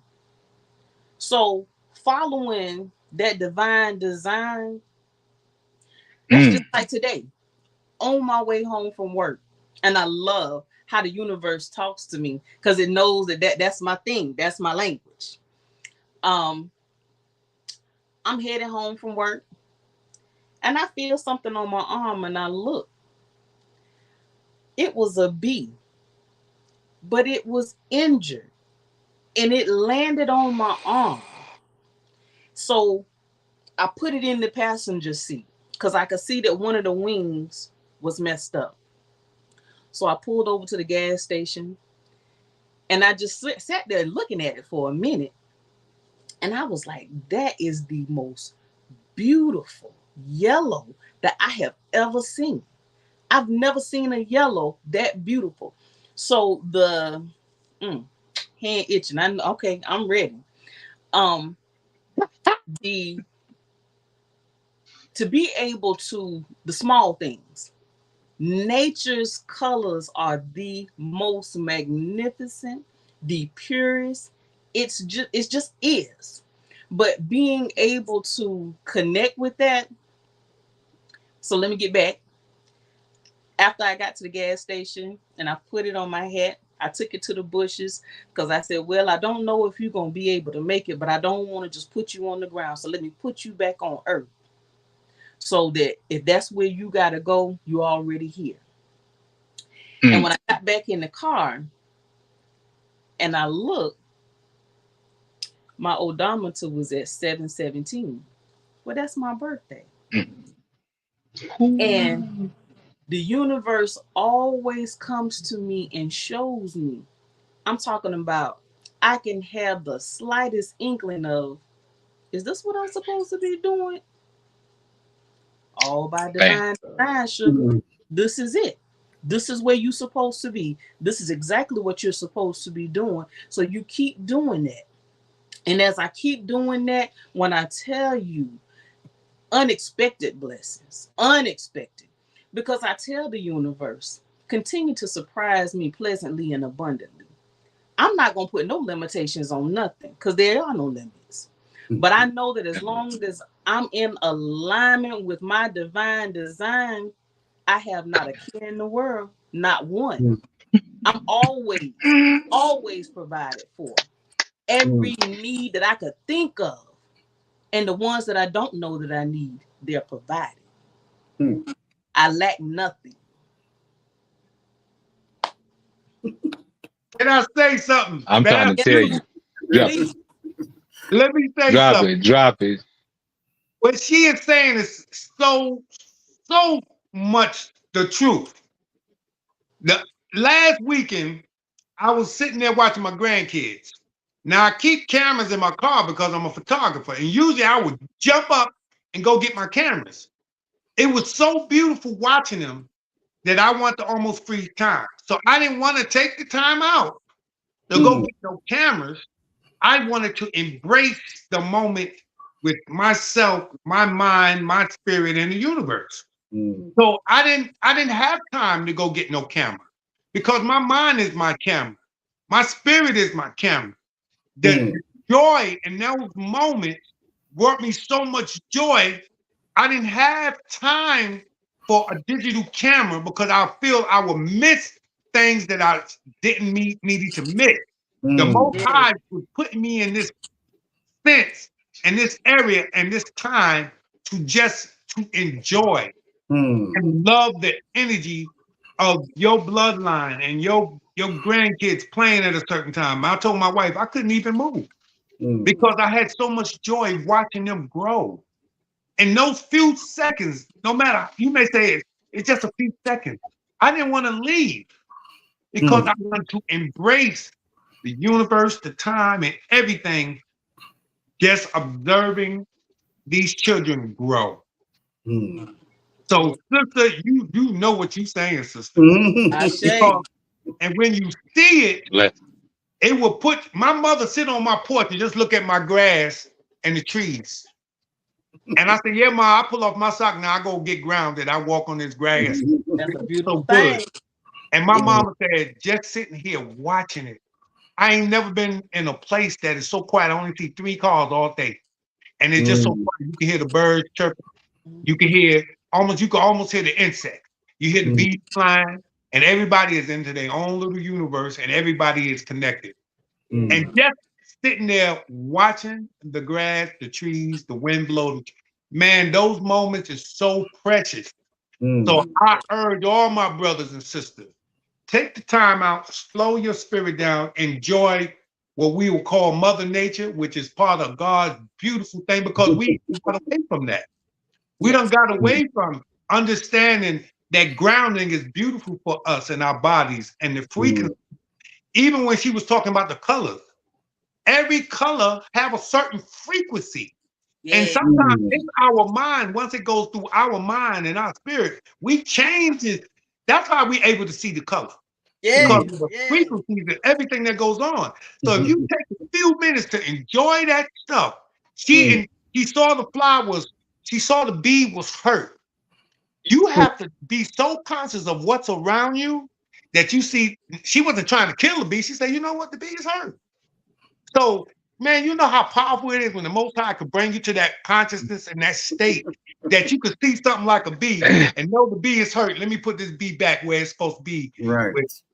So following that divine design, that's just Mm. like today, on my way home from work. And I love how the universe talks to me because it knows that's my thing, that's my language. Um, I'm heading home from work and I feel something on my arm and I look. It was a bee, but it was injured and it landed on my arm. So I put it in the passenger seat because I could see that one of the wings was messed up. So I pulled over to the gas station and I just sat there looking at it for a minute. And I was like, that is the most beautiful yellow that I have ever seen. I've never seen a yellow that beautiful. So the hand itching. Okay, I'm ready. Um, the to be able to the small things. Nature's colors are the most magnificent, the purest. It's just is. But being able to connect with that. So let me get back. After I got to the gas station and I put it on my hat, I took it to the bushes because I said, well, I don't know if you're going to be able to make it, but I don't want to just put you on the ground. So let me put you back on earth so that if that's where you got to go, you're already here. And Mm. when I got back in the car and I looked, my odometer was at 717. Well, that's my birthday. Mm. And Ooh. The universe always comes to me and shows me. I'm talking about I can have the slightest inkling of, is this what I'm supposed to be doing? All by Bam. divine design, sugar. This is it. This is where you're supposed to be. This is exactly what you're supposed to be doing. So you keep doing that. And as I keep doing that, when I tell you unexpected blessings, unexpected, because I tell the universe, continue to surprise me pleasantly and abundantly. I'm not going to put no limitations on nothing because there are no limits. But I know that as long as I'm in alignment with my divine design, I have not a care in the world, not one. I'm always provided for. Every need that I could think of, and the ones that I don't know that I need, they're provided. I lack nothing. Can I say something? I'm trying to tell you. Drop it. Let me say Drop something. it. Drop it. What she is saying is so much the truth. The last weekend, I was sitting there watching my grandkids. Now I keep cameras in my car because I'm a photographer, and usually I would jump up and go get my cameras. It was so beautiful watching them that I want to almost freeze time. So I didn't want to take the time out to go get no cameras. I wanted to embrace the moment with myself, my mind, my spirit, and the universe. So I didn't have time to go get no camera because my mind is my camera. My spirit is my camera. The joy in those moments brought me so much joy. I didn't have time for a digital camera because I feel I would miss things that I didn't needed to miss. The Most High was putting me in this sense, in this area, and this time to just to enjoy and love the energy of your bloodline and your grandkids playing at a certain time. I told my wife I couldn't even move because I had so much joy watching them grow. In those few seconds, no matter, you may say it's just a few seconds, I didn't want to leave because I wanted to embrace the universe, the time, and everything, just observing these children grow. So, sister, you know what you're saying, sister. Because, and when you see it, it will put my mother sit on my porch and just look at my grass and the trees. And I said, yeah, Ma, I pull off my sock now. I go get grounded. I walk on this grass. That's a beautiful so thing. And my mama said, just sitting here watching it. I ain't never been in a place that is so quiet. I only see 3 cars all day. And it's just so quiet. You can hear the birds chirping. You can almost hear the insects. You hear the bees flying. And everybody is into their own little universe and everybody is connected. And just sitting there watching the grass, the trees, the wind blow, man, those moments is so precious. So I urge all my brothers and sisters, take the time out, slow your spirit down, enjoy what we will call Mother Nature, which is part of God's beautiful thing, because we got away from that. We done got away from understanding that grounding is beautiful for us and our bodies and the frequency. Even when she was talking about the colors, every color have a certain frequency. And sometimes in our mind, once it goes through our mind and our spirit, we change it. That's how we're able to see the color. Because of the frequencies and everything that goes on. So if you take a few minutes to enjoy that stuff, she saw the flowers, she saw the bee was hurt. You have to be so conscious of what's around you that you see, she wasn't trying to kill the bee. She said, you know what, the bee is hurt. So, man, you know how powerful it is when the Most High could bring you to that consciousness and that state that you could see something like a bee and know the bee is hurt. Let me put this bee back where it's supposed to be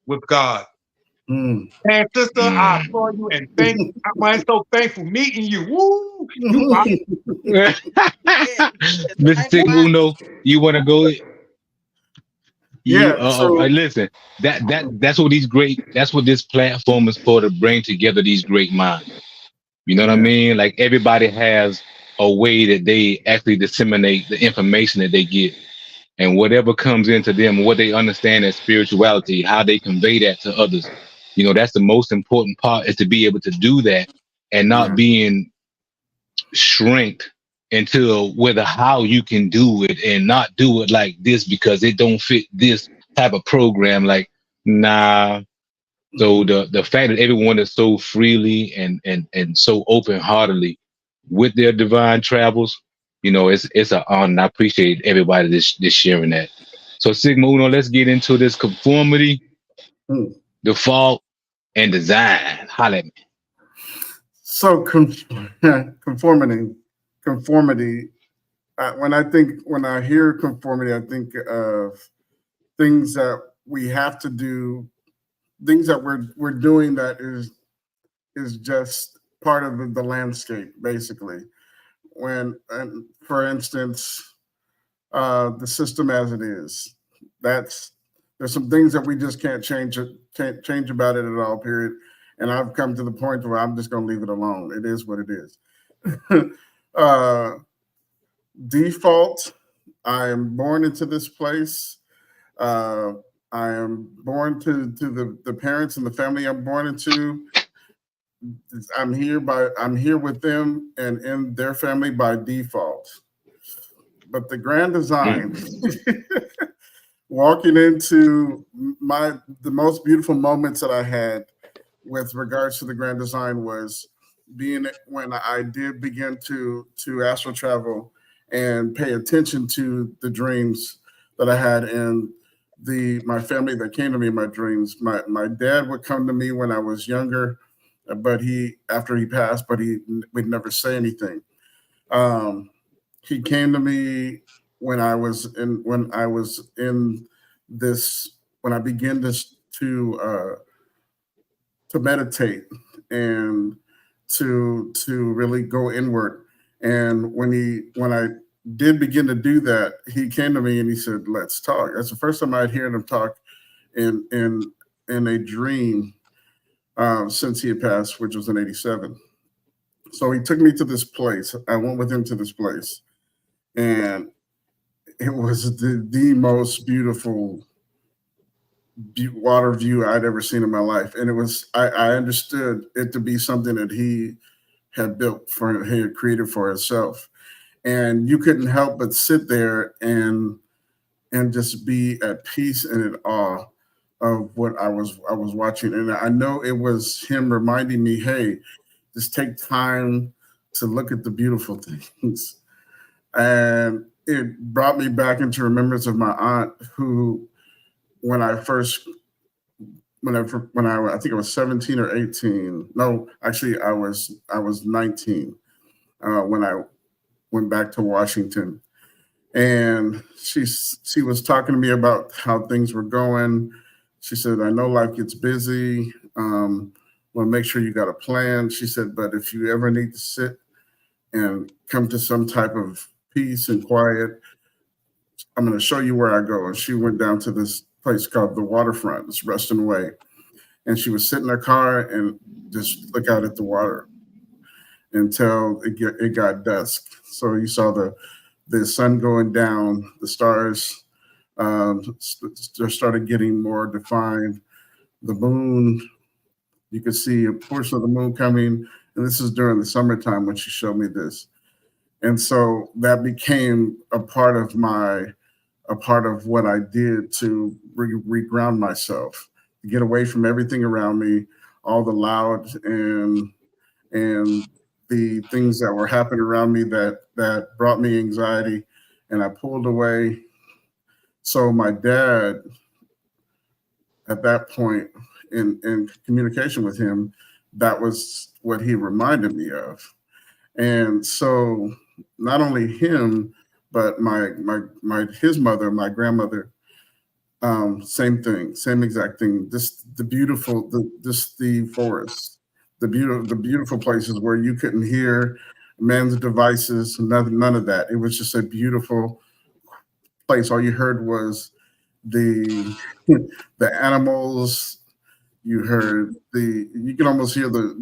with God. And sister, I applaud you and thank you. I'm so thankful meeting you. Woo! Mr. Tigbuno, you want to go? Listen, that's what this platform is for, to bring together these great minds. You know what I mean? Like, everybody has a way that they actually disseminate the information that they get. and whatever comes into them, what they understand as spirituality, how they convey that to others. That's the most important part, is to be able to do that and not Yeah. being shrink into whether how you can do it and not do it like this because it don't fit this type of program. Like, nah. So the fact that everyone is so freely and so open heartedly with their divine travels, it's an honor. I appreciate everybody this sharing that. So Sigma Uno, let's get into this conformity, Mm. default, and design. Holla at me. So conformity. When I hear conformity, I think of things that we have to do, things that we're doing that is just part of the landscape, basically. And for instance, the system as it is, there's some things that we just can't change about it at all. Period. And I've come to the point where I'm just going to leave it alone. It is what it is. uh, Default. I am born into this place. Uh, I am born to the parents and the family I'm born into. I'm here with them and in their family by default. But the grand design, walking into the most beautiful moments that I had with regards to the grand design was being when I did begin to astral travel and pay attention to the dreams that I had and my family that came to me in my dreams. My dad would come to me when I was younger, but after he passed, but he would never say anything. Um, he came to me when I was in this when I began this to meditate and to really go inward. And when I did begin to do that, he came to me and he said, "Let's talk." That's the first time I'd heard him talk in a dream since he had passed, which was in '87. So he took me to this place. I went with him to this place, and it was the most beautiful water view I'd ever seen in my life. And I understood it to be something that he had he had created for himself. And you couldn't help but sit there and just be at peace and in awe of what I was watching. And I know it was him reminding me, hey, just take time to look at the beautiful things. And it brought me back into remembrance of my aunt who, when I think I was 17 or 18. No, actually I was 19 when I went back to Washington. And she was talking to me about how things were going. She said, "I know life gets busy. Want to make sure you got a plan." She said, "But if you ever need to sit and come to some type of peace and quiet, I'm going to show you where I go." And she went down to this place called the Waterfront. It's Ruston Way. And she would sit in her car and just look out at the water until it got dusk. So you saw the sun going down, the stars just started getting more defined. The moon, you could see a portion of the moon coming. And this is during the summertime when she showed me this. And so that became a part of what I did to reground myself, to get away from everything around me, all the loud and the things that were happening around me that brought me anxiety, and I pulled away. So my dad, at that point, in communication with him, that was what he reminded me of. And so not only him, but his mother, my grandmother, same thing, same exact thing. The forest, the beautiful places where you couldn't hear man's devices, none of that. It was just a beautiful place. All you heard was the the animals. You could almost hear the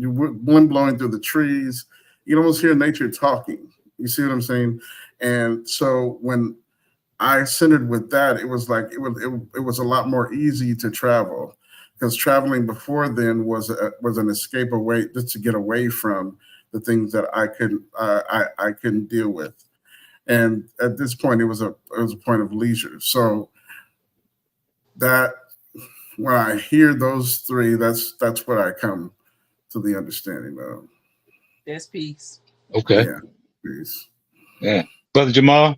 wind blowing through the trees. You can almost hear nature talking. You see what I'm saying? And so when I centered with that, it was like it was a lot more easy to travel, because traveling before then was an escape away, just to get away from the things that I couldn't deal with. And at this point, it was a point of leisure. So that when I hear those three, that's what I come to the understanding of. That's peace. Okay. Yeah, peace. Yeah. Brother Jamal?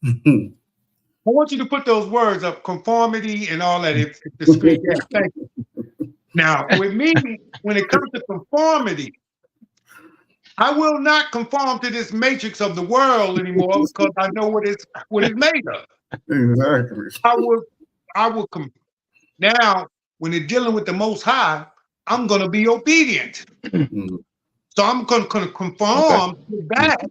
I want you to put those words up, conformity and all that. If the screen, yeah, thank you. Now, with me, when it comes to conformity, I will not conform to this matrix of the world anymore, because I know what it's made of. Exactly. I will now, when they're dealing with the Most High, I'm going to be obedient. Mm. So I'm going to conform to that,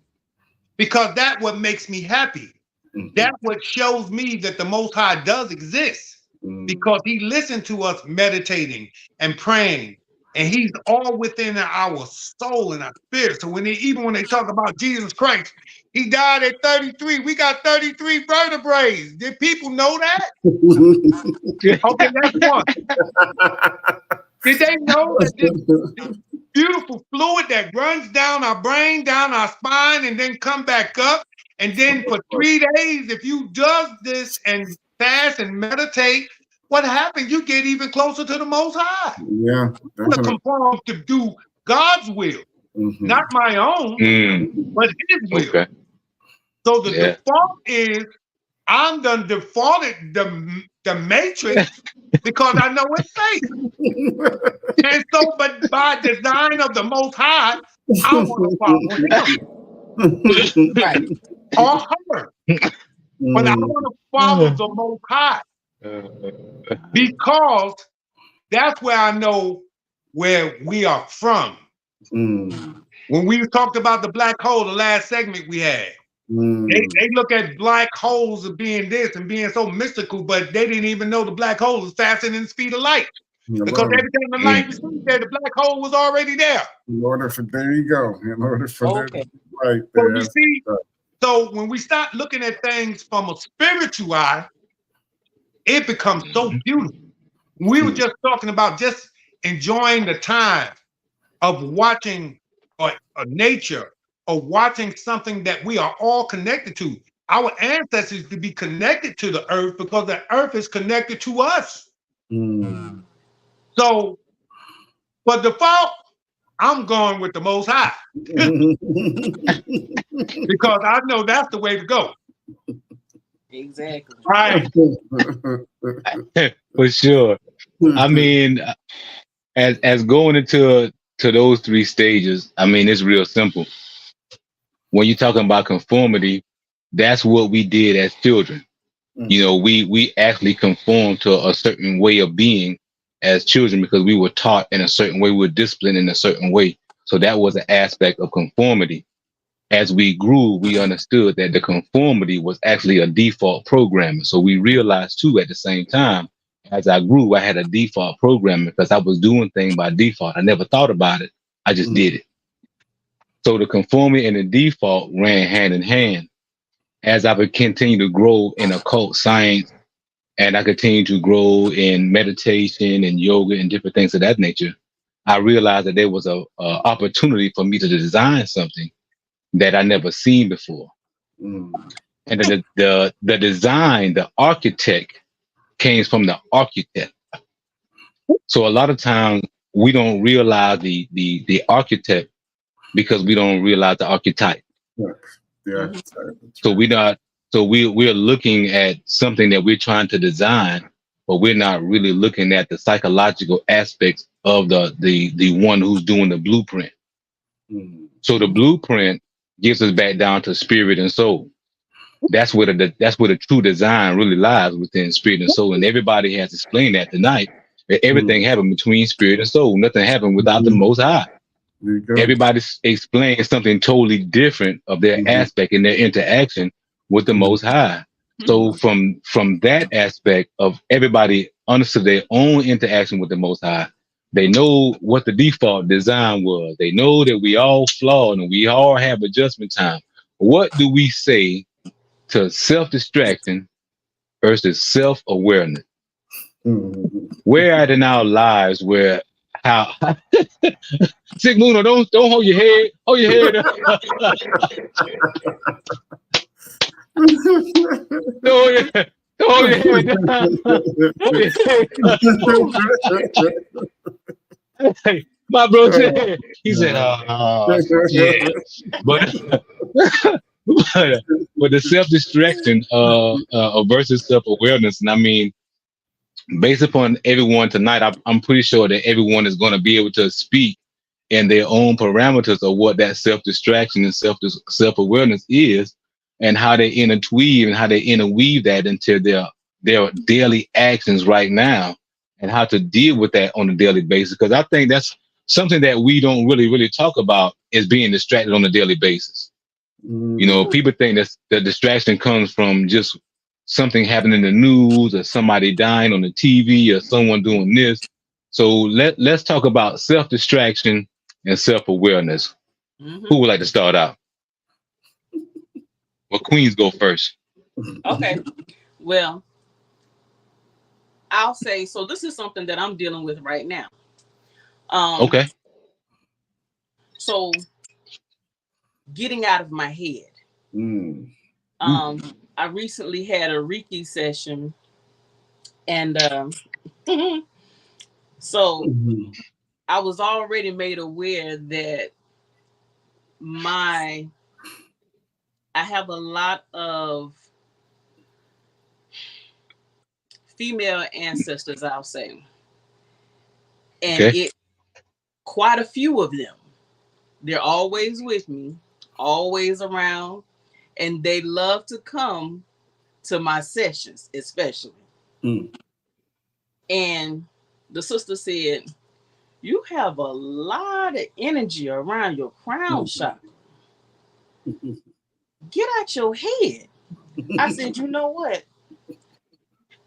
because that's what makes me happy. Mm-hmm. That's what shows me that the Most High does exist, because he listened to us meditating and praying, and he's all within our soul and our spirit. So even when they talk about Jesus Christ, he died at 33. We got 33 vertebrae. Did people know that? Okay, that's one. Did they know that this beautiful fluid that runs down our brain, down our spine, and then come back up? And then for 3 days, if you does this and fast and meditate, what happens? You get even closer to the Most High. Yeah, I'm going to conform to do God's will, not my own, but his will. Okay. So the default is I'm done defaulted the matrix because I know it's safe. And so, but by design of the Most High, I want to follow him. Right. Or her. But I want to follow the Most High. Because that's where I know where we are from. When we talked about the black hole, the last segment we had, they look at black holes as being this and being so mystical, but they didn't even know the black hole is faster than the speed of light. Because every time the light was there, the black hole was already there. There you go. In order for that, right there. So you see, so when we start looking at things from a spiritual eye, it becomes so beautiful. We were just talking about just enjoying the time of watching nature, or watching something that we are all connected to. Our ancestors to be connected to the earth because the earth is connected to us. So, by default, I'm going with the Most High. Because I know that's the way to go. Exactly. Right. For sure. I mean, as going into those three stages, I mean, it's real simple. When you're talking about conformity, that's what we did as children. You know, we actually conformed to a certain way of being as children because we were taught in a certain way, we were disciplined in a certain way. So that was an aspect of conformity. As we grew, we understood that the conformity was actually a default programming. So we realized too, at the same time, as I grew, I had a default programming because I was doing things by default. I never thought about it. I just did it. So the conformity and the default ran hand in hand. As I would continue to grow in occult science, and I continue to grow in meditation and yoga and different things of that nature, I realized that there was a opportunity for me to design something that I never seen before. And the design, the architect came from the architect. So a lot of times we don't realize the architect because we don't realize the archetype. Yeah. So we're looking at something that we're trying to design, but we're not really looking at the psychological aspects of the one who's doing the blueprint. So the blueprint gives us back down to spirit and soul. That's where the true design really lies, within spirit and soul. And everybody has explained that tonight. That everything happened between spirit and soul. Nothing happened without the Most High. Everybody's explaining something totally different of their aspect in their interaction with the Most High. So from that aspect of everybody understood their own interaction with the Most High, they know what the default design was. They know that we all flawed and we all have adjustment time. What do we say to self-distraction versus self-awareness. Where at in our lives where how Sigmundo, don't hold your head, hold your head up. Don't hold your head down. Hold your head. Hey, my bro said, he said, yeah. But but the self-distraction versus self-awareness, and I mean, based upon everyone tonight, I'm pretty sure that everyone is going to be able to speak in their own parameters of what that self-distraction and self-awareness is, and how they interweave and how they interweave that into their daily actions right now, and how to deal with that on a daily basis. Because I think that's something that we don't really talk about, is being distracted on a daily basis. You know, people think that the distraction comes from just something happening in the news, or somebody dying on the TV, or someone doing this. So let's talk about self-distraction and self-awareness. Who would like to start out? Well, Queens go first. Okay. Well, I'll say, so this is something that I'm dealing with right now. Okay. So getting out of my head. I recently had a Reiki session, and so I was already made aware that I have a lot of female ancestors, I'll say, and quite a few of them. They're always with me, always around, and they love to come to my sessions, especially. And the sister said, you have a lot of energy around your crown chakra. Get out your head. I said, you know what?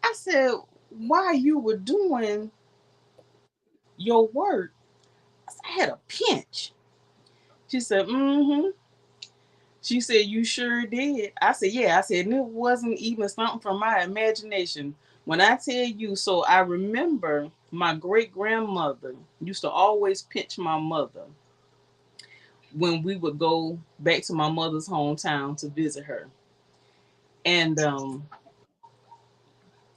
I said, while you were doing your work, I had a pinch. She said, She said, you sure did. I said, yeah. I said, and it wasn't even something from my imagination. When I tell you, so I remember my great-grandmother used to always pinch my mother when we would go back to my mother's hometown to visit her. And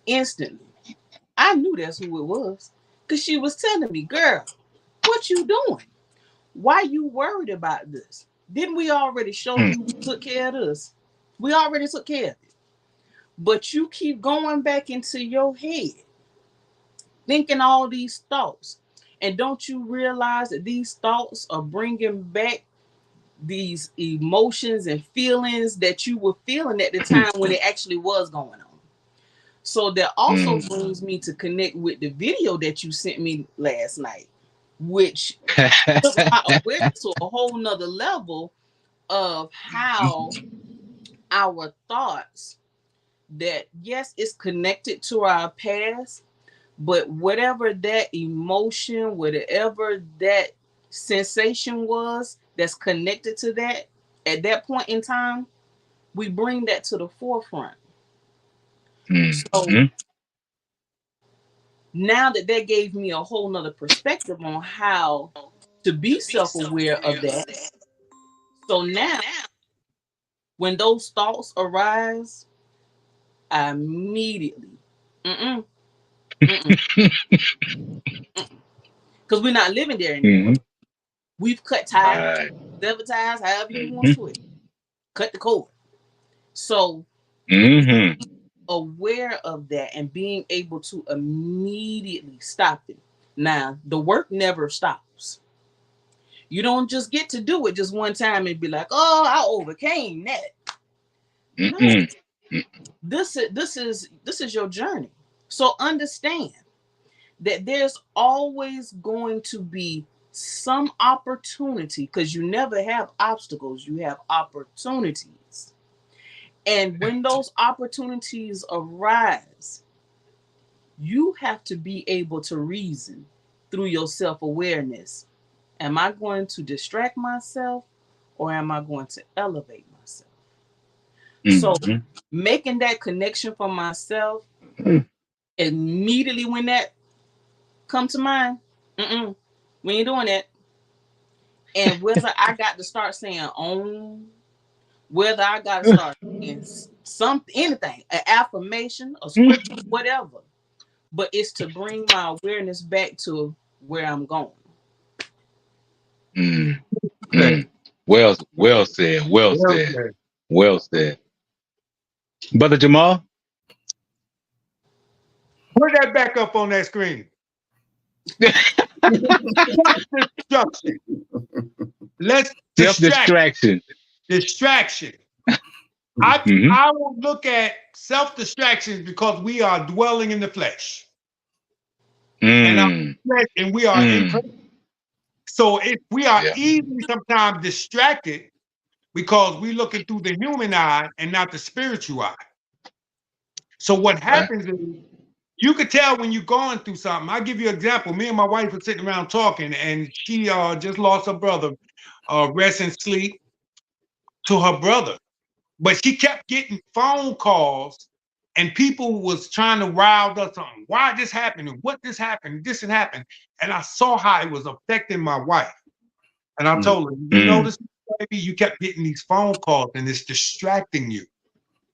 instantly, I knew that's who it was, because she was telling me, girl, what you doing? Why you worried about this? Didn't we already show you we took care of this? We already took care of it. But you keep going back into your head, thinking all these thoughts. And don't you realize that these thoughts are bringing back these emotions and feelings that you were feeling at the time when it actually was going on? So that also brings me to connect with the video that you sent me last night, which took my awareness to a whole nother level of how our thoughts, that yes, it's connected to our past, but whatever that emotion, whatever that sensation was that's connected to that at that point in time, we bring that to the forefront. So now that gave me a whole nother perspective on how to be self-aware of that. So now when those thoughts arise, I immediately, because we're not living there anymore. We've cut ties, severed ties, however you want to switch. Cut the cord. So aware of that and being able to immediately stop it. Now, the work never stops. You don't just get to do it just one time and be like, oh, I overcame that. No. This is your journey. So understand that there's always going to be some opportunity, because you never have obstacles, you have opportunities. And when those opportunities arise, you have to be able to reason through your self-awareness. Am I going to distract myself, or am I going to elevate myself? So making that connection for myself immediately when that come to mind, we ain't doing that. And whether I got to start saying whether I got to start saying anything, an affirmation, a scripture, whatever, but it's to bring my awareness back to where I'm going. Well said. Well said. Well said. Brother Jamal? Put that back up on that screen. Self-destruction. Let's Self-distraction. Distraction. I will look at self-distractions because we are dwelling in the flesh. And we are imperfect. So if we are easily sometimes distracted because we're looking through the human eye and not the spiritual eye. So what happens is you could tell when you're going through something. I'll give you an example. Me and my wife were sitting around talking, and she just lost her brother, rest and sleep, to her brother. But she kept getting phone calls, and people was trying to rile us on. Why this happened? What this happened? This had happened. And I saw how it was affecting my wife. And I told her, you notice, baby, you kept getting these phone calls, and it's distracting you.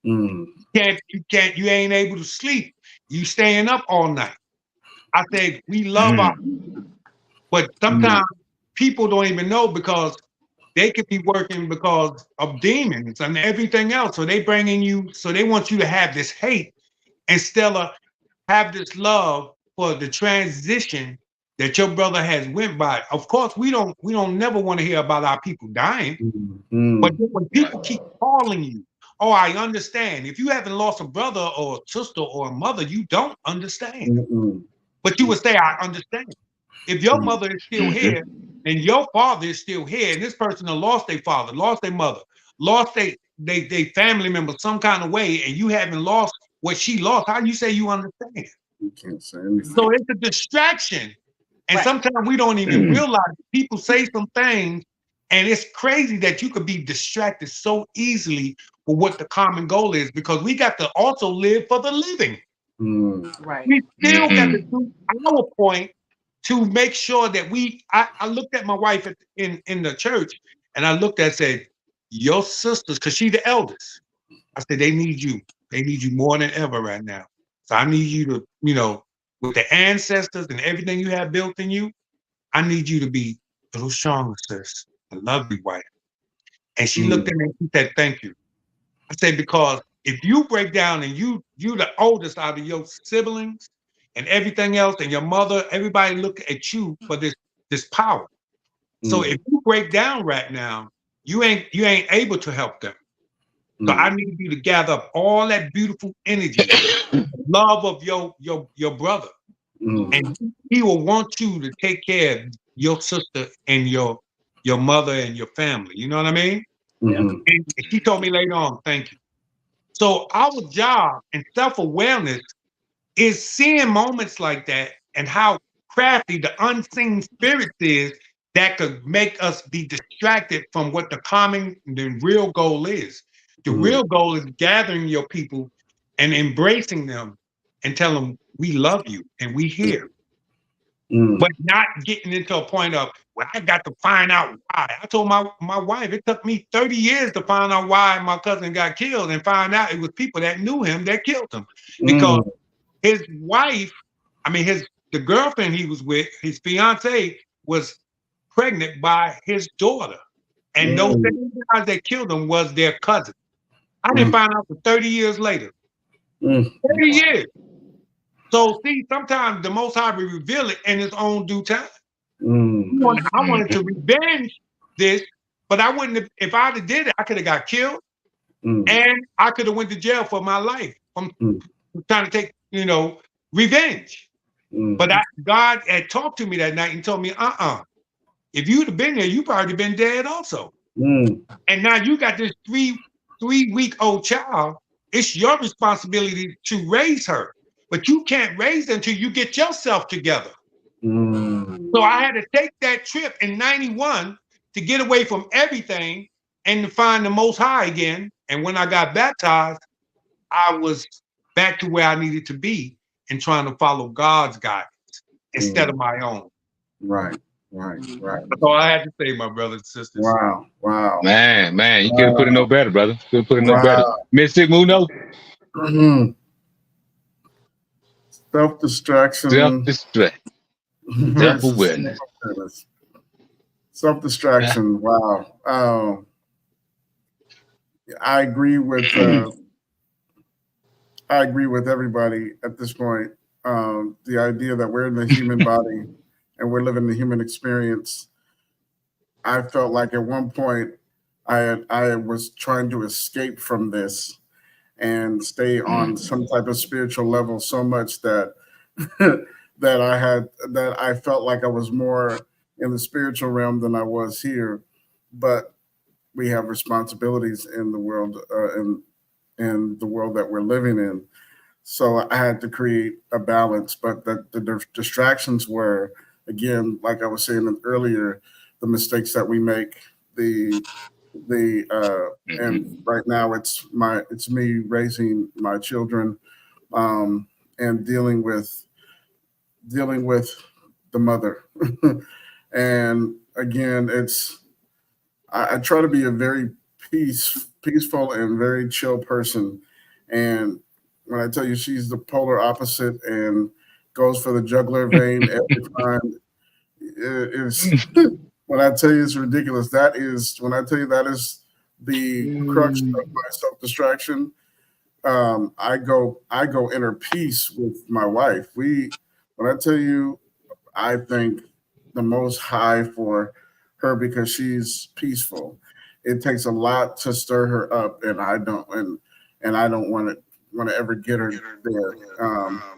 You ain't able to sleep. You staying up all night. I said, we love our people, but sometimes people don't even know because they could be working because of demons and everything else. So they bringing you, so they want you to have this hate instead of have this love for the transition that your brother has went by. Of course, we don't never want to hear about our people dying. But when people keep calling you, oh, I understand. If you haven't lost a brother or a sister or a mother, you don't understand. But you would say, I understand. If your mother is still here and your father is still here, and this person has lost their father, lost their mother, lost they family member some kind of way, and you haven't lost what she lost, how do you say you understand? You can't say anything. So it's a distraction. And sometimes we don't even realize people say some things, and it's crazy that you could be distracted so easily for what the common goal is, because we got to also live for the living. We still got to do our point to make sure that I looked at my wife in the church, and I looked at said, your sisters, because she's the eldest. I said, they need you. They need you more than ever right now. So I need you to, with the ancestors and everything you have built in you, I need you to be a little stronger, sis. I love you, wife. And she looked at me and she said, thank you. I said, because if you break down and you the oldest out of your siblings and everything else, and your mother, everybody look at you for this power. So if you break down right now, you ain't able to help them. So I need you to gather up all that beautiful energy, love of your brother. And he will want you to take care of your sister and your mother and your family. You know what I mean? And she told me later on, thank you. So our job and self-awareness is seeing moments like that and how crafty the unseen spirit is that could make us be distracted from what the real goal is. The real goal is gathering your people and embracing them and tell them we love you and we here. But not getting into a point of, well, I got to find out why. I told my wife, it took me 30 years to find out why my cousin got killed, and find out it was people that knew him that killed him. Because his wife, the girlfriend he was with, his fiance, was pregnant by his daughter. And those guys that killed him was their cousin. I didn't find out for 30 years later. 30 years. So see, sometimes the Most High will reveal it in His own due time. I wanted to revenge this, but I wouldn't have. If I'd have did it, I could have got killed, and I could have went to jail for my life. I'm trying to take, revenge. But God had talked to me that night and told me, if you'd have been there, you probably been dead also. And now you got this three-week-old child. It's your responsibility to raise her. But you can't raise them until you get yourself together. So I had to take that trip in 91 to get away from everything and to find the Most High again. And when I got baptized, I was back to where I needed to be and trying to follow God's guidance instead of my own. Right. That's all I had to say, my brothers and sisters. Wow. Man, you could have put it no better, brother. Could have put it no Wow. better. Mystic Muno, Self-distraction. self-distract, self-awareness. Self-distraction. Wow. I agree with everybody at this point. The idea that we're in the human body and we're living the human experience. I felt like at one point I was trying to escape from this and stay on some type of spiritual level so much that that I felt like I was more in the spiritual realm than I was here. But we have responsibilities in the world in the world that we're living in. So I had to create a balance, but the distractions were, again, like I was saying earlier, the mistakes that we make, and right now it's me raising my children, and dealing with the mother. And again, I try to be a very peaceful and very chill person. And when I tell you she's the polar opposite and goes for the jugular vein every time, it's when I tell you it's ridiculous. When I tell you that is the crux of my self-distraction. I go inner peace with my wife. When I tell you, I thank the Most High for her because she's peaceful. It takes a lot to stir her up, and I don't want to ever get her there.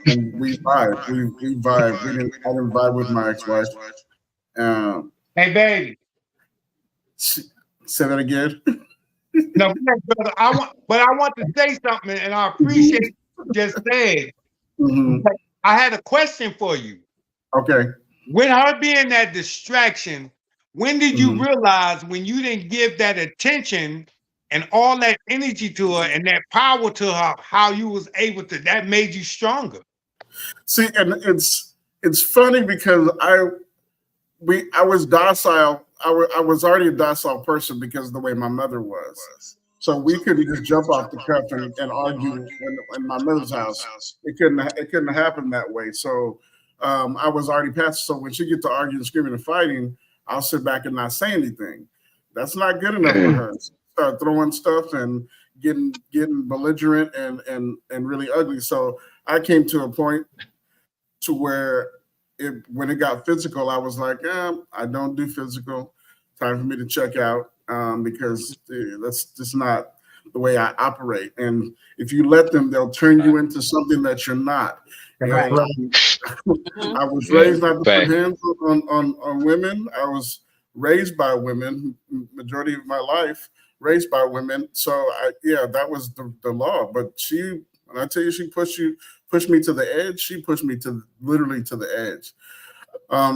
And we vibe. We vibe. I didn't vibe with my ex-wife. Hey, baby. Say that again. No, brother. I want to say something, and I appreciate what you just said. I had a question for you. Okay. With her being that distraction, when did you realize when you didn't give that attention and all that energy to her and that power to her, how you was able to, that made you stronger? See, and it's funny because I was docile. I was already a docile person because of the way my mother was. So we couldn't just jump off the cuff and argue in my mother's house. It couldn't happen that way. So I was already past. So when she gets to arguing, screaming, and fighting, I'll sit back and not say anything. That's not good enough for her. Start throwing stuff and getting belligerent and really ugly. So I came to a point to where when it got physical, I was like, I don't do physical. Time for me to check out because that's just not the way I operate. And if you let them, they'll turn you into something that you're not. Right. I was raised not to put hands on women. I was raised by women, majority of my life, raised by women. So that was the law. But when I tell you she pushed me to the edge, she pushed me literally to the edge.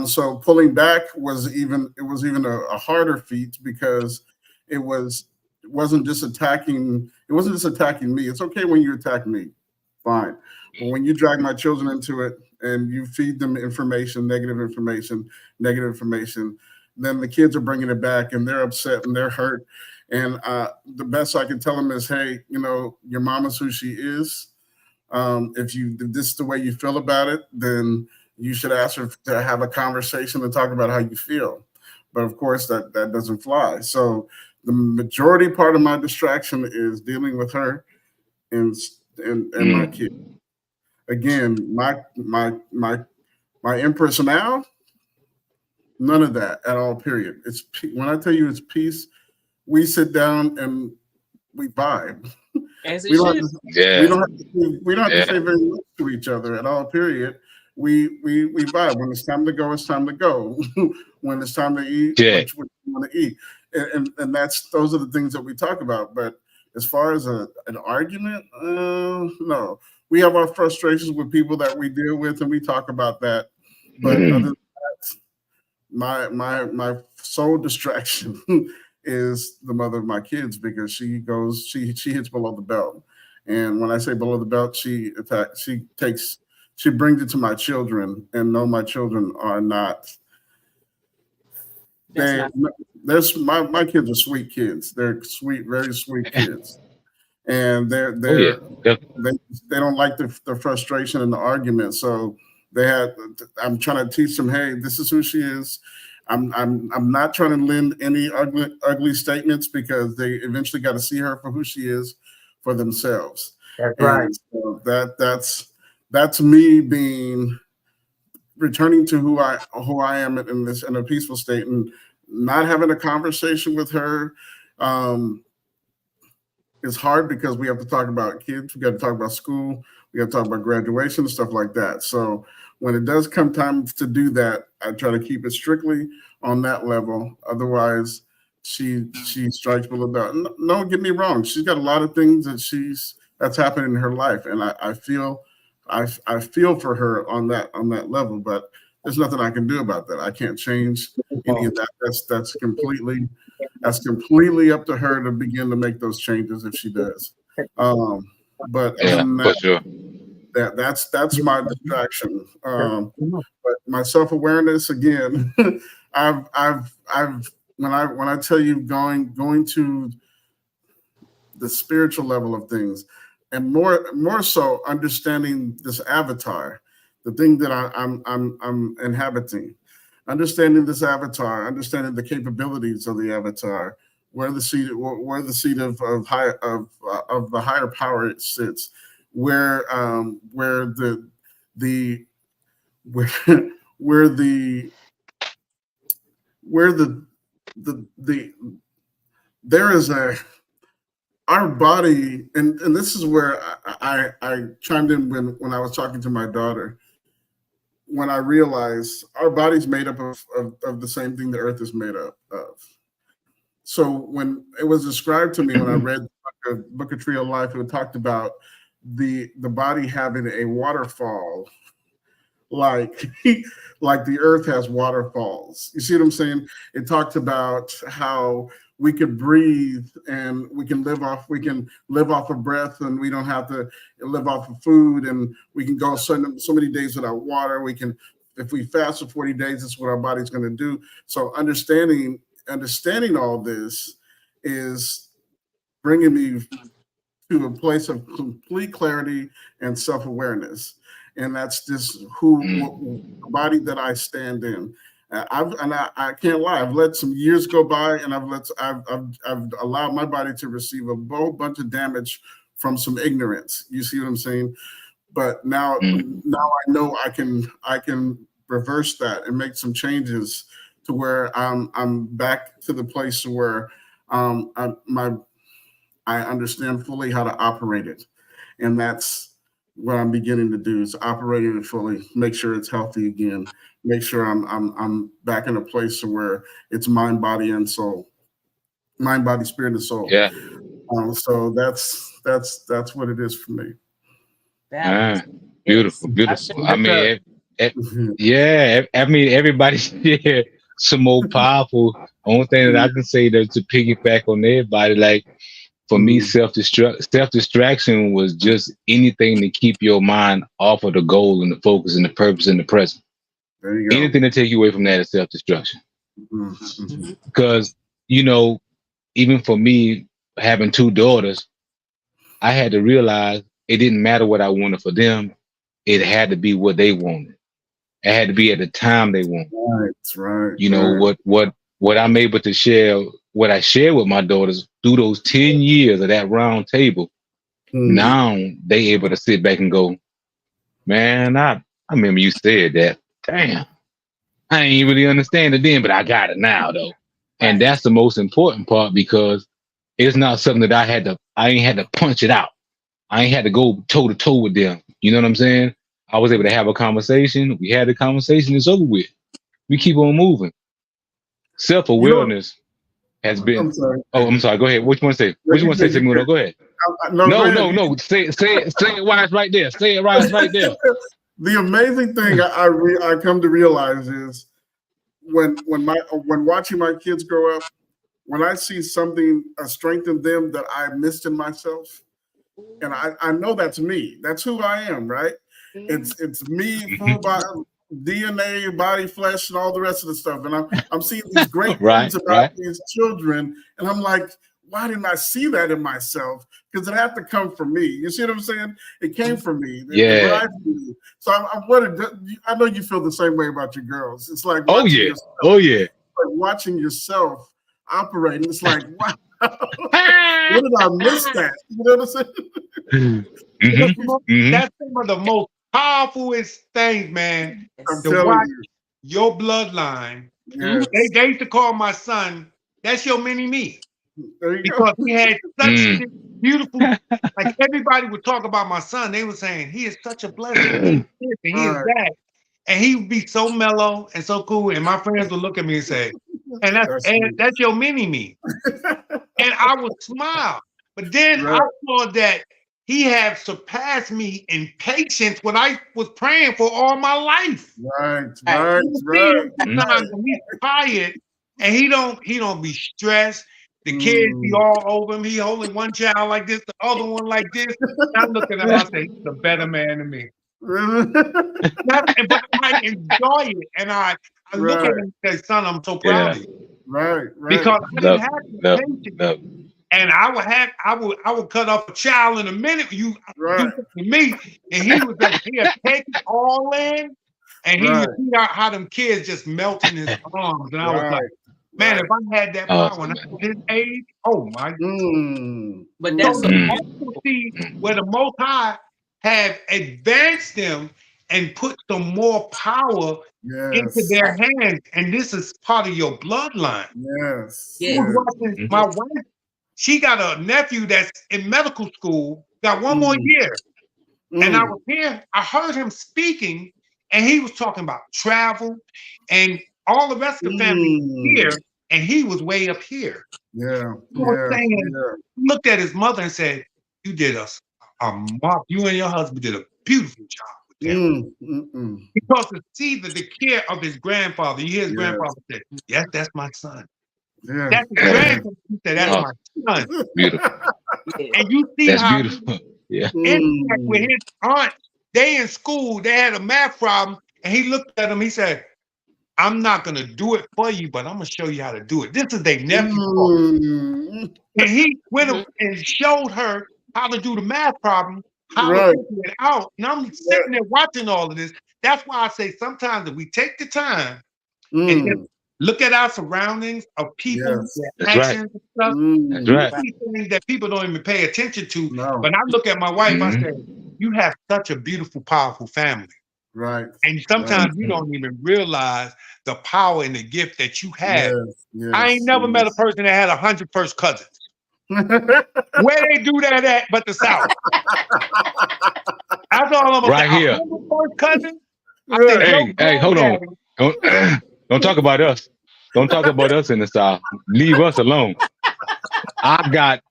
So pulling back was even a harder feat because it wasn't just attacking me. It's okay when you attack me, fine. But when you drag my children into it and you feed them negative information, then the kids are bringing it back and they're upset and they're hurt. And the best I can tell them is, hey, your mama's who she is. If this is the way you feel about it, then you should ask her to have a conversation and talk about how you feel. But of course, that doesn't fly. So the majority part of my distraction is dealing with her and my kid. Again, my Empress now, none of that at all. Period. It's when I tell you it's peace, we sit down and we vibe. We don't have to say very much to each other at all. Period. We vibe. When it's time to go, it's time to go. When it's time to eat, which we want to eat, and those are the things that we talk about. But as far as an argument, no. We have our frustrations with people that we deal with, and we talk about that. But other than that, my sole distraction is the mother of my kids because she hits below the belt, And when I say below the belt, she brings it to my children, and no, my children are not. There's my kids are sweet kids. They're sweet, very sweet kids, and they don't like the frustration and the argument. So I'm trying to teach them, hey, this is who she is. I'm not trying to lend any ugly statements, because they eventually got to see her for who she is for themselves. That's right. So that's me returning to who I am in a peaceful state, and not having a conversation with her is hard, because we have to talk about kids, we got to talk about school, we got to talk about graduation, stuff like that. So when it does come time to do that, I try to keep it strictly on that level. Otherwise, she strikes below that. No, get me wrong, she's got a lot of things that's happened in her life, and I feel for her on that level, but there's nothing I can do about that. I can't change any of that. That's completely up to her to begin to make those changes if she does. But for sure. That's my distraction. But my self-awareness, again, I've when I tell you going to the spiritual level of things, and more so understanding this avatar, the thing that I'm inhabiting, understanding this avatar, understanding the capabilities of the avatar, where the seat of the higher power it sits, where there is our body, and this is where I chimed in when I was talking to my daughter, when I realized our body's made up of the same thing the earth is made up of. So when it was described to me, when I read the Book of Tree of Life, it talked about the body having a waterfall, like the earth has waterfalls. You see what I'm saying? It talked about how we could breathe and we can live off of breath, and we don't have to live off of food, and we can go so many days without water. We can, if we fast for 40 days, that's what our body's going to do. So understanding all this is bringing me to a place of complete clarity and self-awareness. And that's just the body that I stand in. I can't lie. I've let some years go by, and I've allowed my body to receive a whole bunch of damage from some ignorance. You see what I'm saying? But now I know I can reverse that and make some changes to where I'm back to the place where I understand fully how to operate it, and that's what I'm beginning to do, is operating it fully, make sure it's healthy again, make sure I'm back in a place where it's mind, body, and soul, mind, body, spirit, and soul. Yeah. So that's what it is for me. Beautiful. I mean, everybody shared some more powerful. Only thing that I can say to piggyback on everybody, like, for me, self-distraction was just anything to keep your mind off of the goal and the focus and the purpose in the present. There you go. Anything to take you away from that is self-destruction. Because, even for me, having two daughters, I had to realize it didn't matter what I wanted for them. It had to be what they wanted. It had to be at the time they wanted. Right. What I'm able to share, what I share with my daughters through those 10 years of that round table, now they able to sit back and go, man, I remember you said that. Damn, I ain't really understand it then, but I got it now though. And that's the most important part, because it's not something that I ain't had to punch it out. I ain't had to go toe to toe with them. You know what I'm saying? I was able to have a conversation. We had the conversation. It's over with. We keep on moving. Self-awareness has been. I'm sorry. Go ahead. What you want to say? What you want to say, Sigmundo? Go ahead. No. Say it wise right there. Say it wise right there. The amazing thing I come to realize is when watching my kids grow up, when I see something, a strength in them that I missed in myself, And I know that's me. That's who I am, right? It's me, full body, DNA, body, flesh, and all the rest of the stuff. And I'm seeing these great things about these children, and I'm like, why didn't I see that in myself? Because it had to come from me. You see what I'm saying? It came from me. Yeah. So I know you feel the same way about your girls. It's like like watching yourself operating. It's like, wow, where did I miss that? You know what I'm saying? That's some of the most powerfulest things, man. I'm to telling watch you. your bloodline. Yes. They used to call my son, that's your mini me. There you Because go. he had such beautiful, like everybody would talk about my son. They were saying, he is such a blessing. He is this and he is that. And he would be so mellow and so cool. And my friends would look at me and say, that's your mini me. And I would smile. But then I saw that he had surpassed me in patience when I was praying for all my life. Right. Sometimes when he's tired and he don't be stressed. The kids be all over him. He holding one child like this, the other one like this. I'm looking at him, I say, he's a better man than me. But I enjoy it. And I look at him and say, son, I'm so proud of you. Right. Because I didn't have the patience. And I would cut off a child in a minute. You do me, and he was like, he'd take it all in, and he would see how them kids just melt in his arms. And I was like, man, if I had that power when I was his age, oh my God. But that's also see where the Most High have advanced them and put some more power into their hands. And this is part of your bloodline. My wife, she got a nephew that's in medical school, got one more year. And I was here, I heard him speaking, and he was talking about travel and all the rest of the family here, and he was way up here. Looked at his mother and said, you did you and your husband did a beautiful job with him. Because to see the care of his grandfather, you hear his grandfather say, yes, that's my son. That's his grandfather. He said, that's my son. Beautiful. And you see that's how beautiful. with his aunt, they in school, they had a math problem, and he looked at him, he said, I'm not going to do it for you, but I'm going to show you how to do it. This is their nephew. And he went and showed her how to do the math problem, how to figure it out. And I'm sitting there watching all of this. That's why I say sometimes if we take the time and just look at our surroundings of people, their actions and stuff, That's things that people don't even pay attention to. When I look at my wife, I say, you have such a beautiful, powerful family. Right. And sometimes you don't even realize the power and the gift that you have. I ain't never met a person that had 100 first cousins. Where they do that at but the South? That's all I'm right here. First cousin? Hey, hold on. Don't talk about us. Don't talk about us in the South. Leave us alone. I got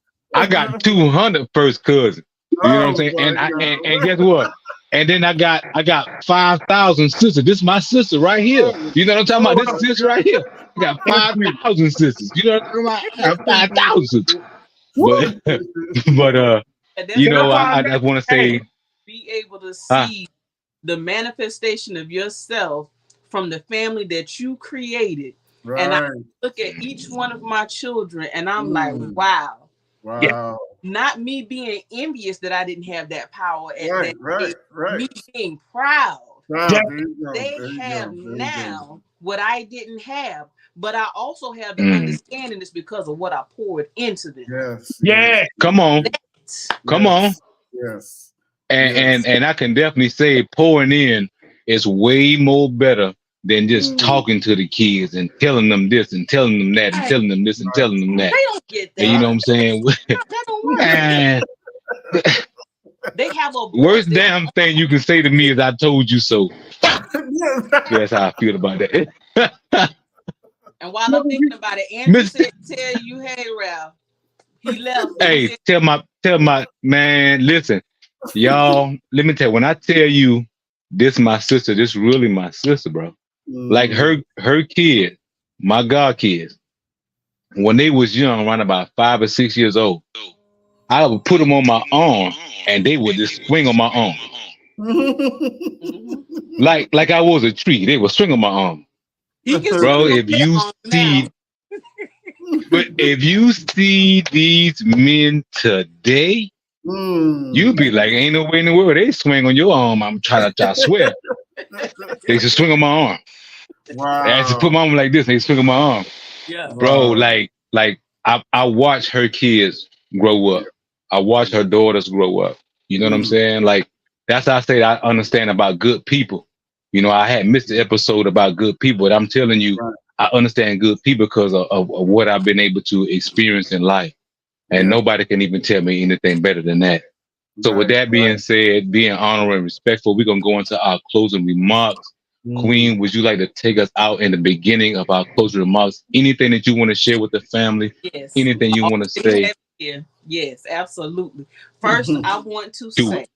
200 first cousins. You know what I'm saying? And guess what? And then I got 5,000 sisters. This is my sister right here. You know what I'm talking about? This sister right here. I got 5,000 sisters. You know what I'm talking about? I got 5,000. But you know, I just want to say, be able to see the manifestation of yourself from the family that you created. And I look at each one of my children, and I'm like, wow. Not me being envious that I didn't have that power at that age. Me being proud. They have now what I didn't have, but I also have the understanding it's because of what I poured into them. Come on. Come on. And I can definitely say pouring in is way more better than just talking to the kids and telling them this and telling them that and telling them this and telling them that. They don't get that. And you know what I'm saying? That don't work. Man. They have a worst damn thing you can say to me is I told you so. That's how I feel about that. And while I'm thinking about it, Andrew said tell you, hey Ralph, he left. Hey, tell my man, listen, y'all, let me tell you, when I tell you this my sister, this really my sister, bro. Like her kids, my god kids, when they was young, around about 5 or 6 years old, I would put them on my arm, and they would just swing on my arm, Mhm. like I was a tree. They would swing on my arm, He can bro. swing on your arm now. But if you see these men today, you be like, ain't no way in the world they swing on your arm. I'm trying to, I swear, they should swing on my arm. I had to put Wow. my arm like this, and they swing on my arm, Yeah. bro. Wow. Like I watch her kids grow up. I watch her daughters grow up. You know what I'm saying? Like that's how I say I understand about good people. You know, I had missed the episode about good people, but I'm telling you, Right. I understand good people because of what I've been able to experience in life. And Yeah. nobody can even tell me anything better than that. So with Right. that being said, being honorable and respectful, we're gonna go into our closing remarks. Queen, would you like to take us out in the beginning of our closing remarks? Anything that you want to share with the family? Yes. Anything you want to Always say? have here. Yes, absolutely. First, I want to Do say it.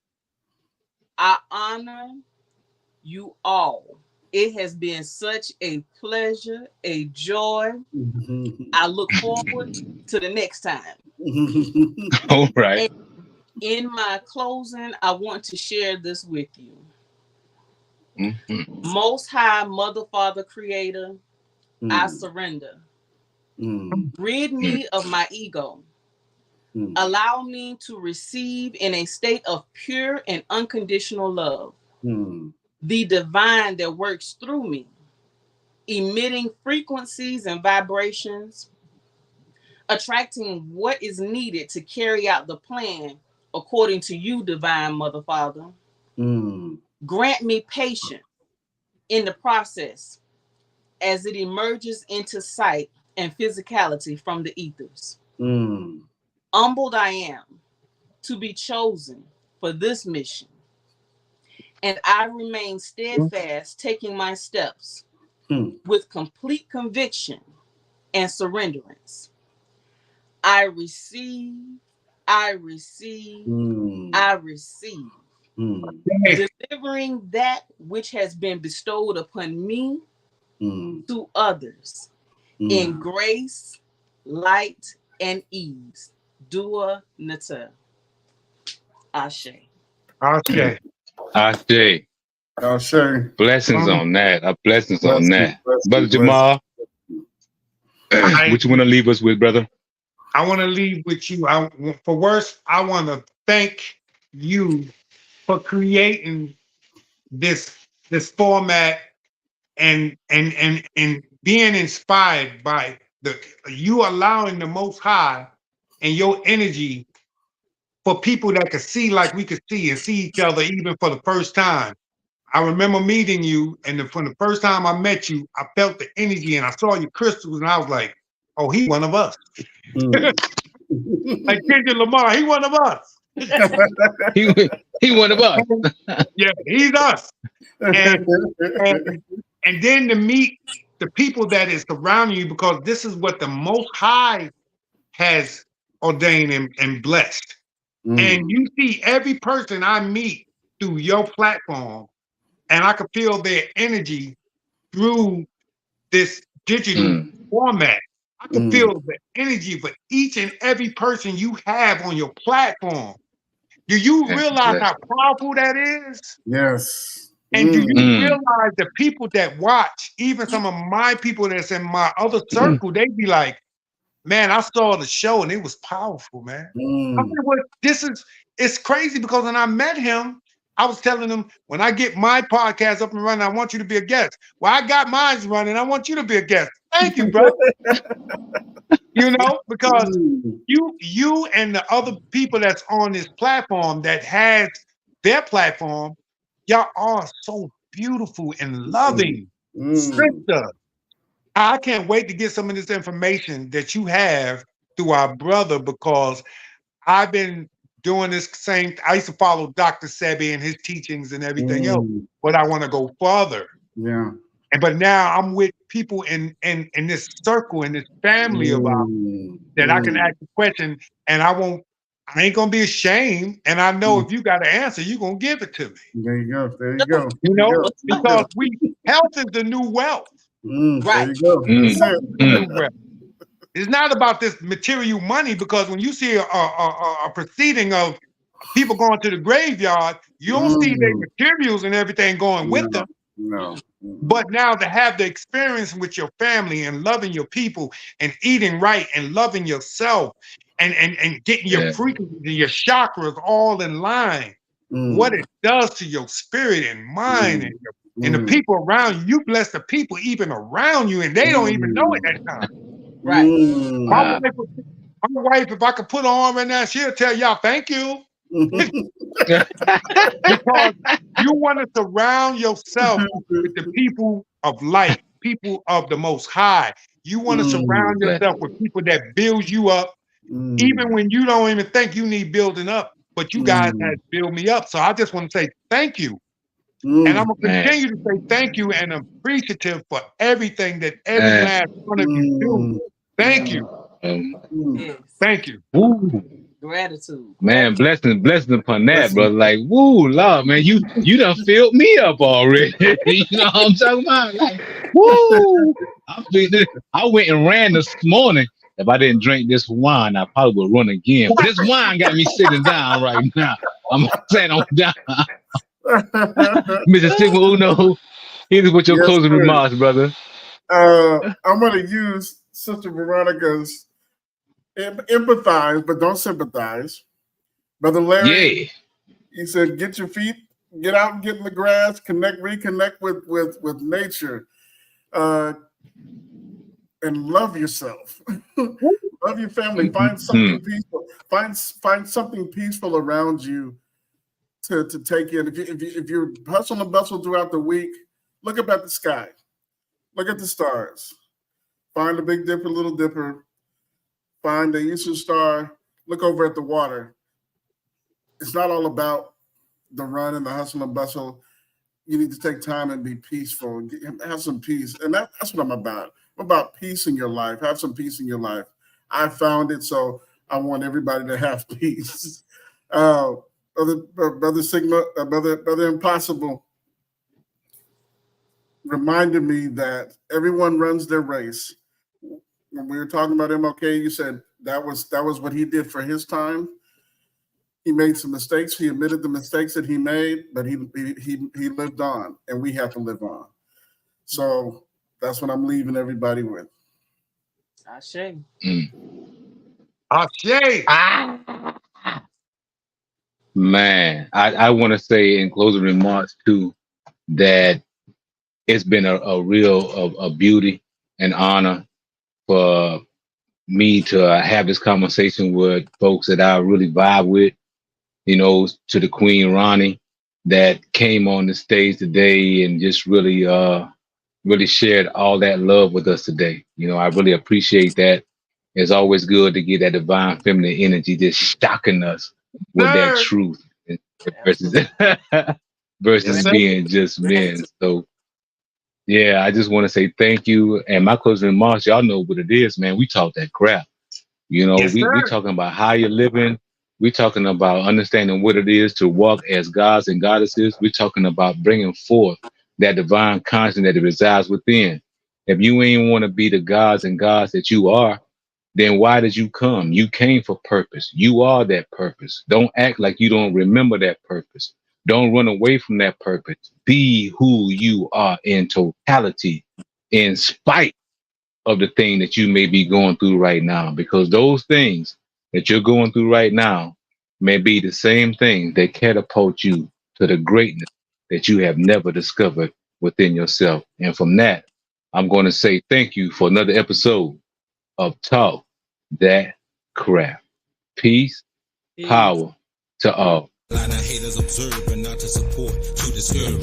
I honor you all. It has been such a pleasure, a joy. I look forward to the next time. All right. And in my closing, I want to share this with you. Mhm. Most High Mother, Father, Creator, I surrender. Rid me of my ego. Allow me to receive in a state of pure and unconditional love. The divine that works through me, emitting frequencies and vibrations, attracting what is needed to carry out the plan according to you, divine Mother, Father. Grant me patience in the process as it emerges into sight and physicality from the ethers. Humbled I am to be chosen for this mission, and I remain steadfast, taking my steps with complete conviction and surrenderance. I receive, I receive, I receive, delivering that which has been bestowed upon me to others in grace, light, and ease. Dua Nata. Ashe. Okay. Ashe. Shay. Blessings on that. Blessings on Blessings, that. Brother blessings, blessings. Jamal, what you want to leave us with, brother? I want to leave with you. For worse, I want to thank you for creating this format and being inspired by you allowing the Most High and your energy for people that could see like we could see and see each other even for the first time. I remember meeting you, and from the first time I met you, I felt the energy and I saw your crystals, and I was like, "Oh, he one of us." Like Kendrick Lamar, he one of us. He he one of us. Yeah, he's us. And, and and then to meet the people that is surrounding you, because this is what the Most High has ordained and blessed. And you see every person I meet through your platform, and I can feel their energy through this digital format. I can feel the energy for each and every person you have on your platform. Do you realize how powerful that is? Yes. And do you realize the people that watch, even some of my people that's in my other circle, they be like, man, I saw the show and it was powerful, man. I mean, it's crazy because when I met him, I was telling him, when I get my podcast up and running, I want you to be a guest. Well, I got mine running. I want you to be a guest. Thank you, bro. You know, because you and the other people that's on this platform that has their platform, y'all are so beautiful and loving. Sister, I can't wait to get some of this information that you have through our brother, because I've been doing this same. I used to follow Dr. Sebi and his teachings and everything else, but I want to go further. Yeah. But now I'm with people in this circle, in this family of ours, that I can ask a question, and I ain't gonna be ashamed. And I know if you got an answer, you're gonna give it to me. There you go. There you go. You know, There you because go. health is the new wealth. There Right. you go. That's it. New wealth. It's not about this material money, because when you see a proceeding of people going to the graveyard, you don't see their materials and everything going with them. No. But now to have the experience with your family and loving your people and eating right and loving yourself and getting your frequency, your chakras all in line, what it does to your spirit and mind and the people around you. You bless the people even around you, and they don't even know it at that time. Right. My wife, if I could put her on right now, she'll tell y'all thank you. Because you want to surround yourself with the people of light, people of the Most High. You want to surround yourself with people that build you up, even when you don't even think you need building up. But you guys have built me up. So I just want to say thank you. And I'm going to continue to say thank you and appreciative for everything that every last one of you do. Thank you. Yes. Thank you. Woo. Gratitude. Man, blessings upon that, brother. Like, woo, Lord, man, you done filled me up already. You know what I'm talking about? Like, woo. I went and ran this morning. If I didn't drink this wine, I probably would run again. But this wine got me sitting down right now. I'm sitting on down. Mr. Sigma Uno, here's what your closing remarks, brother. I'm going to use Sister Veronica's empathize, but don't sympathize. Brother Larry, he said, get your feet, get out and get in the grass, reconnect with nature, and love yourself. Love your family. Find something peaceful. Find something peaceful around you to take in. If you're hustle and bustle throughout the week, look up at the sky. Look at the stars. Find the Big Dipper, Little Dipper. Find the Eastern Star. Look over at the water. It's not all about the run and the hustle and bustle. You need to take time and be peaceful. Have some peace. And that's what I'm about. I'm about peace in your life. Have some peace in your life. I found it, so I want everybody to have peace. Brother Sigma, Brother Impossible reminded me that everyone runs their race. When we were talking about MLK, you said that was what he did for his time. He made some mistakes. He admitted the mistakes that he made, but he lived on, and we have to live on. So that's what I'm leaving everybody with. Ashe. Ashe. Man, I want to say in closing remarks too that it's been a real beauty and honor for me to have this conversation with folks that I really vibe with. You know, to the Queen Ronnie that came on the stage today and just really shared all that love with us today. You know, I really appreciate that. It's always good to get that divine feminine energy just shocking us with that truth versus being just men. So yeah, I just want to say thank you. And my closing remarks, y'all know what it is, man. We talk that crap. You know, we talking about how you're living. We're talking about understanding what it is to walk as gods and goddesses. We're talking about bringing forth that divine consciousness that resides within. If you ain't want to be the gods and gods that you are, then why did you come? You came for purpose. You are that purpose. Don't act like you don't remember that purpose. Don't run away from that purpose. Be who you are in totality, in spite of the thing that you may be going through right now, because those things that you're going through right now may be the same thing that catapult you to the greatness that you have never discovered within yourself. And from that, I'm going to say thank you for another episode of Talk That Crap. Peace, power to all. Line of haters observe but not to support, to discourage.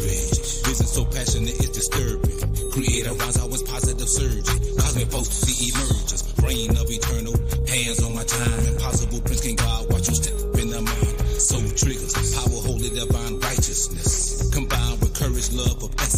Vision so passionate it's disturbing. Create a rise, I was positive surging. Cosmic folks see emergence. Brain of eternal, hands on my time. Impossible prince can God watch you step in the mind. Soul triggers, power holy divine righteousness. Combined with courage, love of essence.